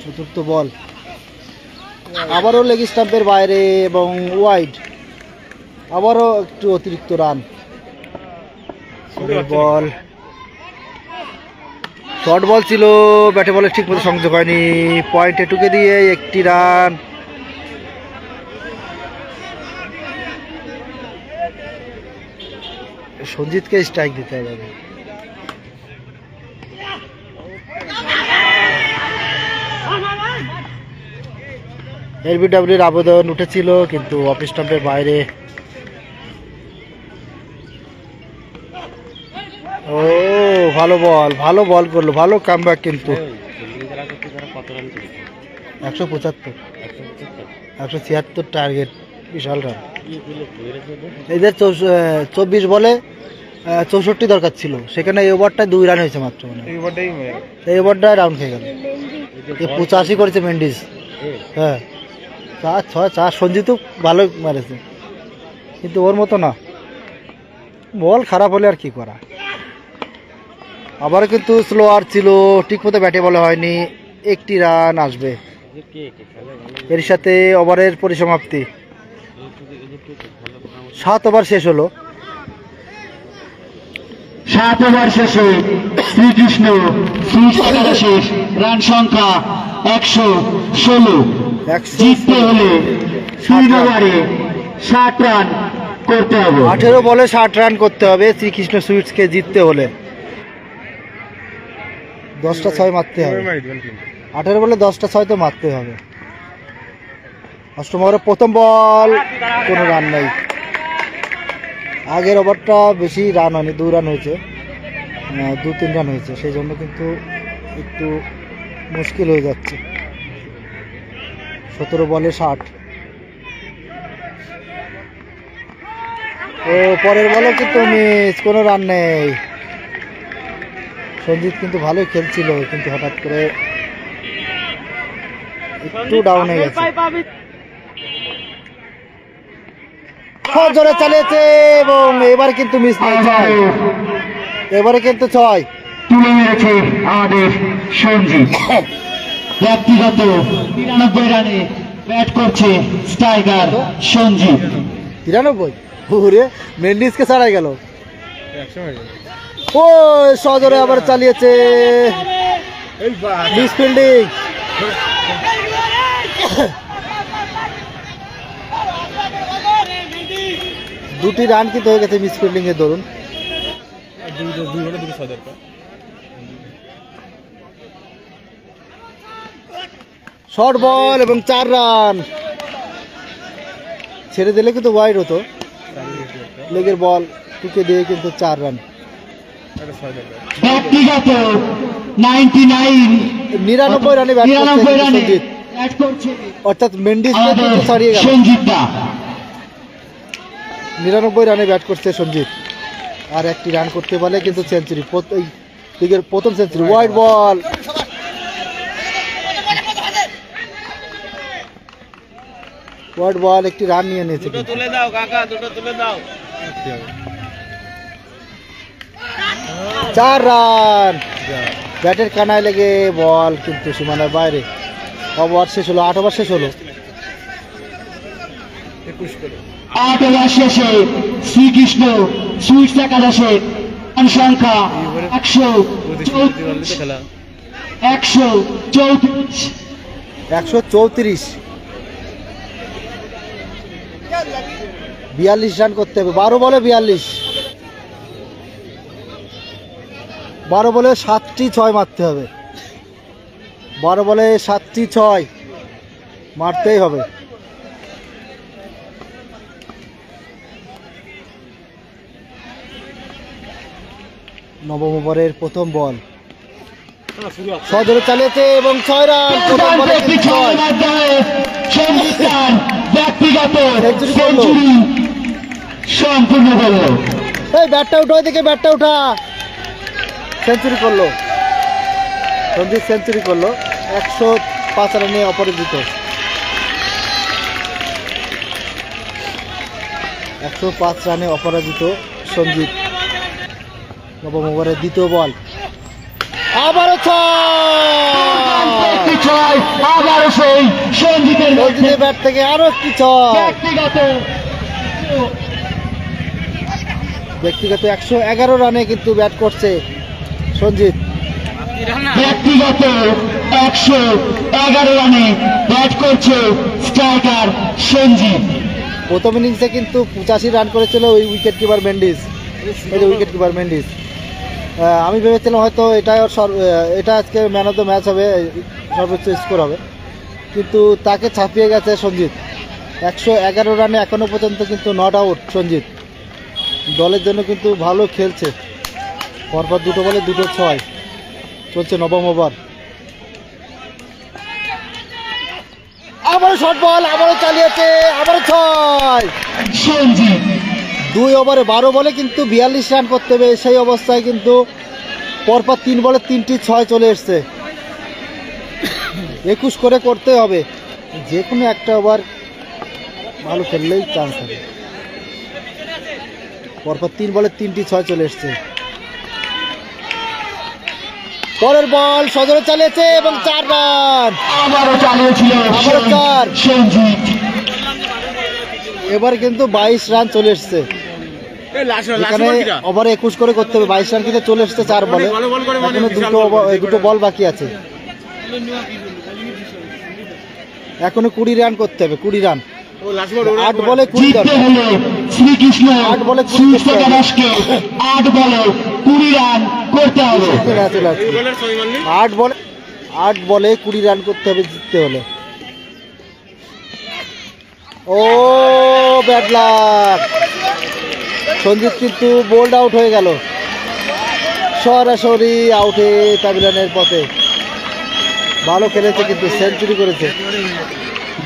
চতুর্থ বল। আবারও লেগ স্টাম্পের বাইরে এবং ওয়াইড, আবারও একটু অতিরিক্ত রান। বল শর্ট বল ছিল, ব্যাটে বলে ঠিক মতো সংযোগ হয়নি, পয়েন্টে টুকে দিয়ে একটি রান। সঞ্জিতকে স্ট্রাইক দিতে হবে। এলবিডব্লিউর আবেদন উঠেছিল কিন্তু অফ স্টাম্পের বাইরে। ও ভালো বল করলো, ভালো কামব্যাক কিন্তু। 175, 176 টার্গেট, বিশাল রান। এদের 24 বলে 64 দরকার ছিল, সেখানে এই ওভারটায় 2 রান হয়েছে মাত্র। এই ওভারটায় রাউন্ড খেয়ে গেল। 85 করেছে মেন্ডিস। হ্যাঁ 4-6-4। সঞ্জিতও ভালো মারেছে কিন্তু ওর মতো না। বল খারাপ হলে আর কি করা। আবার কিন্তু স্লোয়ার ছিল, ঠিক মতো ব্যাটে বলা হয়নি, একটি রান আসবে। এর সাথে ওভারের পরিসমাপ্তি। 7 ওভার শেষ হলো। 7 ওভার শেষে শ্রীকৃষ্ণ শেষ রান সংখ্যা 116। জিততে হলে 3 ওভারে 60 রান করতে হবে। 18 বলে 60 রান করতে হবে শ্রীকৃষ্ণ সুইটসকে জিততে হলে। 10টা 6 মারতে হবে। 18 বলে 10টা 6 তো মারতে হবে। অষ্টম ওভারে প্রথম বল, কোনো রান নেই। আগের ওভারটা বেশি রান হয়নি, 2 রান হয়েছে, 2-3 রান হয়েছে, সেই জন্য কিন্তু একটু মুশকিল হয়ে যাচ্ছে। 17 বলে 60। ও পরের বলে কিন্তু মিস, কোনো রান নেই। সঞ্জিত কিন্তু ভালোই খেলছিল কিন্তু হঠাৎ করে একটু ডাউন হয়ে গেছে। জোরে চালিয়েছে এবং এবার কিন্তু মিস নেই, এবারে কিন্তু 6 তুলে মেরেছে আমাদের সঞ্জিত। ব্যক্তিগত 93 রানে ব্যাট করছে স্ট্রাইকার সঞ্জিত। 93? ওরে মেন্ডিসকে ছাড়াই গেল। ও সজোরে আবার চালিয়েছে, মিস ফিল্ডিং। দুটি রান কিন্তু হয়ে গেছে মিস ফিল্ডিং এর দরুন। শর্ট বল এবং 4 রান। ছেড়ে দিলে কিন্তু ওয়াইড হতো। লেগের বল টুকে দিয়ে কিন্তু 4 রান। ব্যক্তিগত 99 রানে ব্যাট করছে সঞ্জিত, অর্থাৎ মেন্ডিস ছাড়িয়ে গেল। 99 রানে ব্যাট করছে সঞ্জিত, আর একটি রান করতে পারলে কিন্তু সেঞ্চুরি, লিগের প্রথম century. Wide ball, wide ball, একটি রান নিয়ে নিয়েছে। তুলে দাও কাকা, দুটো তুলে দাও। 4 রান। ব্যাটের কানায় লেগে বল কিন্তু সীমানার বাইরে। ওভার শেষ হলো, 8 ওভার শেষ হলো। 8 ওভার শেষে শ্রীকৃষ্ণ সুইটস একাদশের রান সংখ্যা 134। 42 রান করতে হবে। 12 বলে 42। 12 বলে 7টি 6 মারতে হবে। 12 বলে 7টি 6 মারতেই হবে। নবম ওভারের প্রথম বল, সজোরে চালিয়েছে এবং 6 রান। প্রথম বলে 6। ব্যক্তিগত সেঞ্চুরি সম্পূর্ণ করলো। এই ব্যাটটা উঠা, ওইদিকে ব্যাটটা উঠা। সেঞ্চুরি করলো সঞ্জিত, সেঞ্চুরি করলো। 105 রানে অপরাজিত। 105 রানে অপরাজিত সঞ্জিত। নবম ওভারের দ্বিতীয় বল, আবারও 6। ছয়, আবারও সেই সঞ্জিতের সঞ্জিতের ব্যাট থেকে আরো একটি ছয়। ব্যক্তিগত 111 রানে কিন্তু ব্যাট করছে সঞ্জিত। ব্যক্তিগত 111 রানে ব্যাট করছে স্ট্রাইকার সঞ্জিত। প্রথম ইনিংসে কিন্তু 85 রান করেছিল ওই উইকেট কিপার মেন্ডিস, এই যে উইকেট কিপার মেন্ডিস। আমি ভেবেছিলাম হয়তো এটা আজকে ম্যান অফ দ্য ম্যাচ হবে, সর্বোচ্চ স্কোর হবে, কিন্তু তাকে ছাপিয়ে গেছে সঞ্জিত। 111 রানে এখনো পর্যন্ত কিন্তু নট আউট সঞ্জিত। দলের জন্য কিন্তু ভালো খেলছে, পরপর দুটো বলে দুটো ছয়, চলছে নবম ওভার। আবারও শর্ট বল, আবারও চালিয়েছে, আবারও ছয় সঞ্জিত। 2 ওভারে 12 বলে কিন্তু 42 রান করতে হবে। সেই অবস্থায় কিন্তু পরপর 3 বলে 3টি ছয় চলে এসছে। 21 করে করতে হবে, যে কোনো একটা ওভার ভালো খেললেই চান্স হবে। পরপর 3 বলে 3টি ছয় চলে এসছে। পরের বল সজরে চালিয়েছে এবং 4 রান, আবারও চালিয়েছিল আবারও 4। সঞ্জিত। এবার কিন্তু 22 রান চলে এসছে। এখানে ওভারে 21 করে করতে হবে, 22 রান কিন্তু চলে এসছে 4 বলে। এখনো দুটো বল বাকি আছে, এখনো 20 রান করতে হবে, 20 রান। 8 বলে 20 জিততে হলে শ্রীকৃষ্ণ 8 বলে 20 সুস্থ দাসকে 8 বলে 20 রান করতে হবে। 8 বলে 20 রান করতে হবে জিততে হলে। ও ব্যাড লাক, সঞ্জিত কিন্তু বোল্ড আউট হয়ে গেল, সরাসরি আউটে প্যাভিলিয়নের পথে। ভালো খেলেছে কিন্তু সেঞ্চুরি করেছে।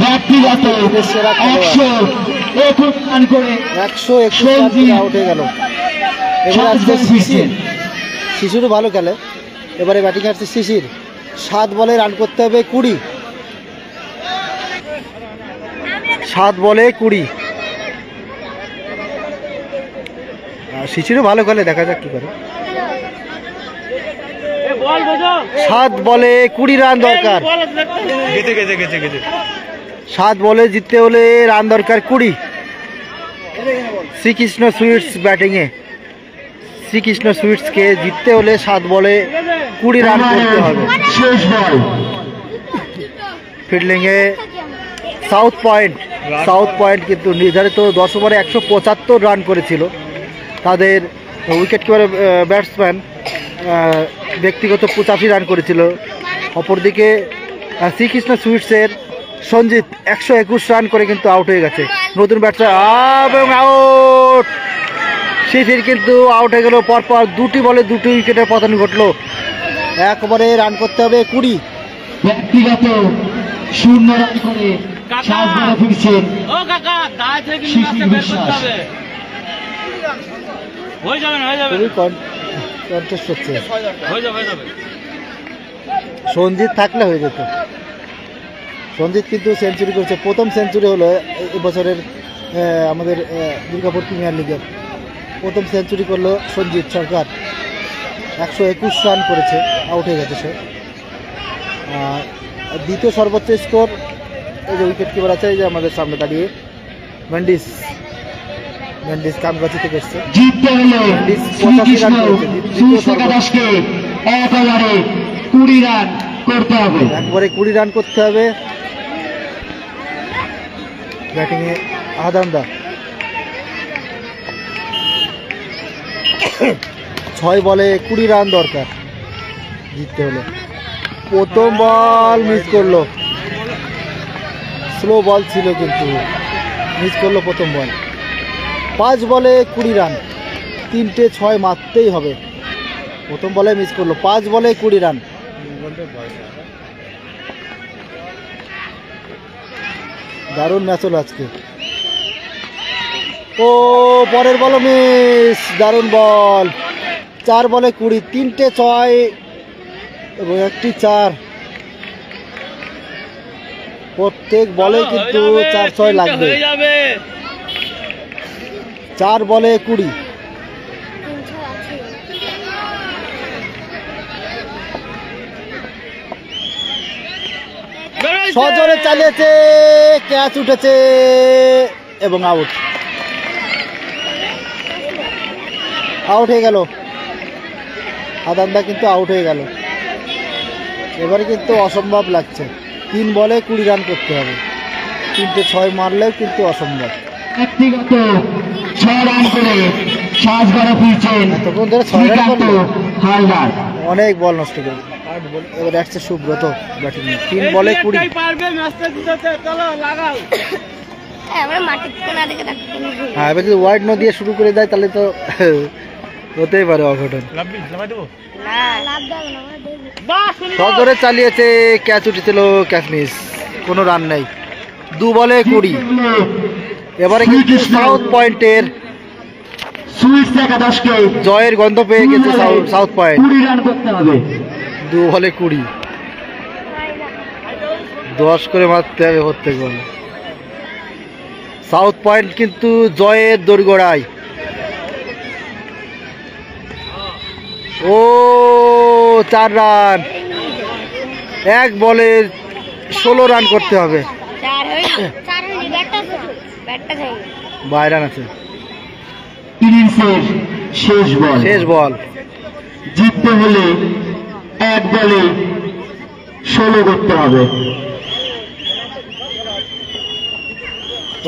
ব্যক্তিগত সেরা খেলোয়াড়, 121 রান করে 121 রান করে আউট হয়ে গেল। এবার আসছে শিশিরও ভালো খেলে, এবারে ব্যাটিং আসছে শিশির। 7 বলে রান করতে হবে 20, 7 বলে 20। শিশিরও ভালো খেলে, দেখা যাক কি করে। 7 বলে 20 রান দরকার, 7 বলে জিততে হলে রান দরকার 20। শ্রীকৃষ্ণ সুইটস ব্যাটিংয়ে, শ্রীকৃষ্ণ সুইটসকে জিততে হলে 7 বলে 20 রান করতে হবে। শেষ বল। ফিল্ডিংয়ে সাউথ পয়েন্ট কিন্তু নির্ধারিত 10 ওভারে 175 রান করেছিল। তাদের উইকেট কিপার ব্যাটসম্যান ব্যক্তিগত 85 রান করেছিল। অপরদিকে শ্রীকৃষ্ণ সুইটসের সঞ্জিত 121 রান করে কিন্তু আউট হয়ে গেছে। নতুন ব্যাটসম্যান এবং আউট, শিশির কিন্তু আউট হয়ে গেল। পরপর 2টি বলে 2টি উইকেটের পতন ঘটলো। 1 ওভারে রান করতে হবে 20। ব্যক্তিগত 0 রান করে 7 বলে ফিরছেন শিশির বিশ্বাস। খুবই কন্টেস্ট হচ্ছে, সঞ্জিত থাকলে হয়ে যেত। সঞ্জিত কিন্তু সেঞ্চুরি করেছে, প্রথম সেঞ্চুরি হলো এবছরের আমাদের দুর্গাপুর প্রিমিয়ার লিগের প্রথম সেঞ্চুরি করলো সঞ্জিত সরকার। 121 রান করেছে, আউট হয়ে গেছে সে। দ্বিতীয় সর্বোচ্চ স্কোর এই যে উইকেট কিপার আছে, এই যে আমাদের সামনে দাঁড়িয়ে মেন্ডিস কামগাছি থেকে এসছে। জিততে হলে শ্রীকৃষ্ণ সুস্থ দাসকে 1 ওভারে 20 রান করতে হবে। 1 ওভারে 20 রান করতে হবে। ব্যাটিংয়ে আহাদান্দা 6 বলে 20 রান দরকার জিততে হলে। প্রথম বল মিস করলো, স্লো বল ছিল কিন্তু মিস করলো প্রথম বল। 5 বলে 20 রান, 3টে 6 মারতেই হবে। প্রথম বলে মিস করলো, 5 বলে 20 রান। দারুণ ম্যাচ হলো আজকে। ও পরের বল মিস, দারুণ বল। 4 বলে 20, 3টে 6 এবং 1টি 4। প্রত্যেক বলে কিন্তু 4-6 লাগবে। 4 বলে 20। সজোরে চালিয়েছে, ক্যাচ উঠেছে এবং আউট হয়ে গেল। আদান্দা কিন্তু আউট হয়ে গেল। এবারে কিন্তু অসম্ভব লাগছে, 3 বলে 20 রান করতে হবে, 3টে 6 মারলেও কিন্তু অসম্ভব। ব্যক্তিগত 6 রান করে সাজ গড়া ফিরছেন এতক্ষণ ধরে 6 রান করলো, হালদার। অনেক বল নষ্ট করে। এবার আসছে সুব্রত ব্যাটিং, 3 বলে 20। হ্যাঁ, এবার যদি ওয়াইড না দিয়ে শুরু করে দেয় তাহলে তো হতেই পারে অঘটন। সজোরে চালিয়েছে, ক্যাচ উঠেছিল, ক্যাচ মিস, কোনো রান নেই। 2 বলে 20। এবারে কিন্তু সাউথ পয়েন্টের সুইটস একাদশকে জয়ের গন্ধ পেয়ে গেছে সাউথ পয়েন্ট। 20 রান করতে হবে। 2 বলে 20, 10 করে মারতে হবে প্রত্যেক বলে। সাউথ পয়েন্ট কিন্তু জয়ের দোরগোড়ায়। ও 4 রান, 1 বলে 16 রান করতে হবে। 22 রান আছে, ইনিংসের শেষ বল। জিততে হলে 1 বলে 16 করতে হবে।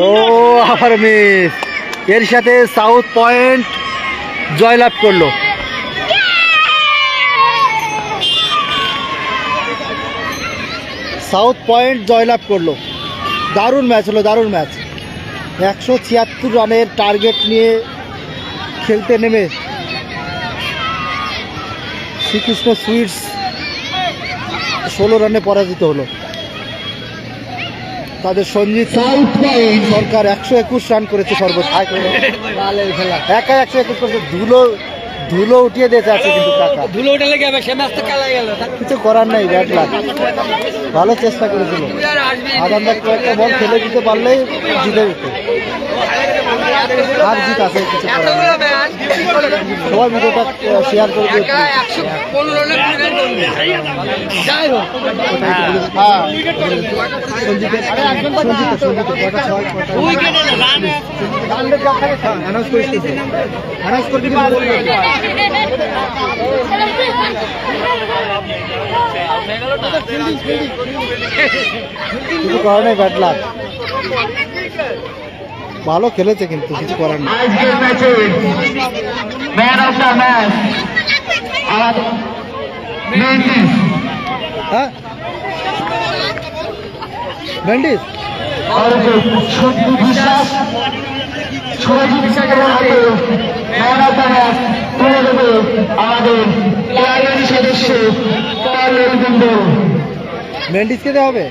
ও আবার মিস। এর সাথে সাউথ পয়েন্ট জয়লাভ করলো। সাউথ পয়েন্ট জয়লাভ করলো। দারুণ ম্যাচ হলো, দারুণ ম্যাচ। 176 রানের টার্গেট নিয়ে খেলতে নেমে শ্রীকৃষ্ণ সুইটস 16 রানে পরাজিত হলো। তাদের সঞ্জিত সরকার 121 রান করেছে সর্বোচ্চ, একা 121 করেছে। ধুলো উঠিয়ে দিয়েছে আছে, কিন্তু টাকা ধুলো উঠে লেগে যাবে, সে ম্যাচ তো খেলা গেল। কিছু করার নেই, ব্যাট লাগ। ভালো চেষ্টা করেছিল, আদান্দা কয়েকটা বল খেলে দিতে পারলেই জিতে যেত। আর জিত আছে, কিছু করার নেই। সবাই ভিডিওটা শেয়ার করে দিয়ে কিছু করার নেই, ব্যাট লাগ। ভালো খেলেছে কিন্তু কিছু করার নেই। আজকের ম্যাচে man of the match Mendis. হ্যাঁ, মেন্ডিস সত্যি বিশ্বাস সুরজিৎ শেখের হাতে ম্যান অফ দ্য ম্যাচ তুলে দেবে আমাদের ক্লাবের সদস্য পারভেজ কুন্ডু। মেন্ডিসকে দেওয়া হবে?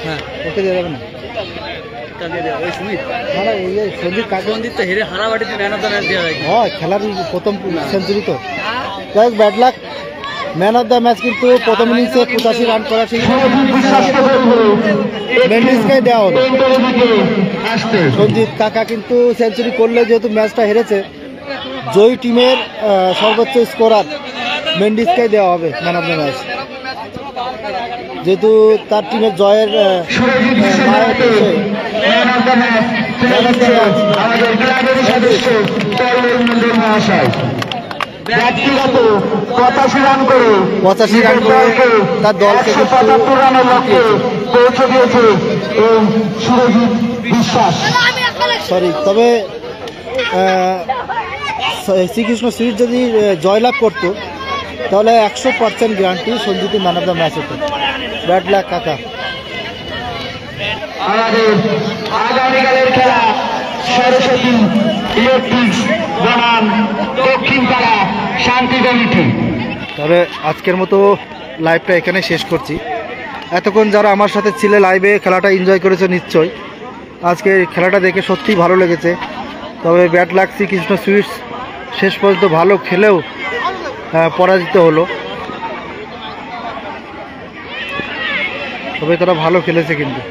হ্যাঁ, ওকে দিয়ে দেবে না। সঞ্জিত কাকে খেলার প্রথম সেঞ্চুরি তো। যাই হোক, bad luck. Man of the match কিন্তু প্রথম ইনিংসে 85 রান করা ঠিক মেন্ডিসকে দেওয়া হবে। সঞ্জিত কাকা কিন্তু সেঞ্চুরি করলে, যেহেতু ম্যাচটা হেরেছে, জয়ী টিমের সর্বোচ্চ স্কোরার মেন্ডিসকে দেওয়া হবে ম্যান অফ দ্য ম্যাচ, যেহেতু তার টিমের জয়ের ব্যক্তিগত 85 রান করে তার দলকে 75 রানের লক্ষ্যে পৌঁছে দিয়েছে এই সুরজিৎ বিশ্বাস। সরি, তবে শ্রীকৃষ্ণ সুইট যদি জয়লাভ করতো তাহলে 100% guarantee Sanjit man of the match হতো। ব্যাড লাক কাকা। আমাদের আগামীকালের খেলা সরস্বতী ইলেকট্রিক্স বনাম দক্ষিণ পাড়া শান্তি কমিটি। তবে আজকের মতো লাইভটা এখানে শেষ করছি। এতক্ষণ যারা আমার সাথে ছিলে লাইভে, খেলাটা এনজয় করেছে নিশ্চয়। আজকে খেলাটা দেখে সত্যিই ভালো লেগেছে। তবে ব্যাড লাক, শ্রীকৃষ্ণ সুইটস শেষ পর্যন্ত ভালো খেলেও পরাজিত হলো। তবে তারা ভালো খেলেছে কিন্তু।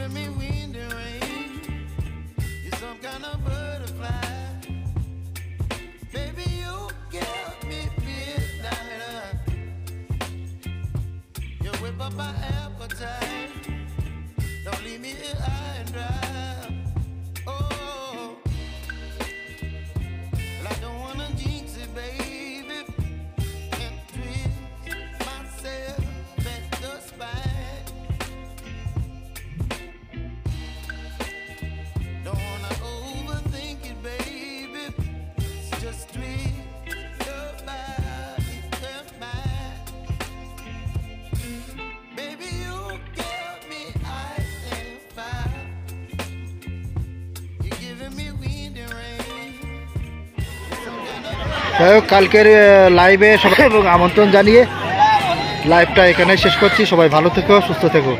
giving me wind and rain. You're some kind of butterfly. Baby, you give me midnight. You whip up my appetite. Don't leave me here high and dry. Oh, well, I don't wanna jinx it, baby, and twist myself at the spine. Don't wanna overthink it, baby. It's just twist your body and mine. Baby, you give me ice and fire. You're giving me wind and rain. Some kind of যাই হোক, কালকের লাইভে সবাই এবং আমন্ত্রণ জানিয়ে লাইভটা এখানে শেষ করছি। সবাই ভালো থেকো, সুস্থ থেকো।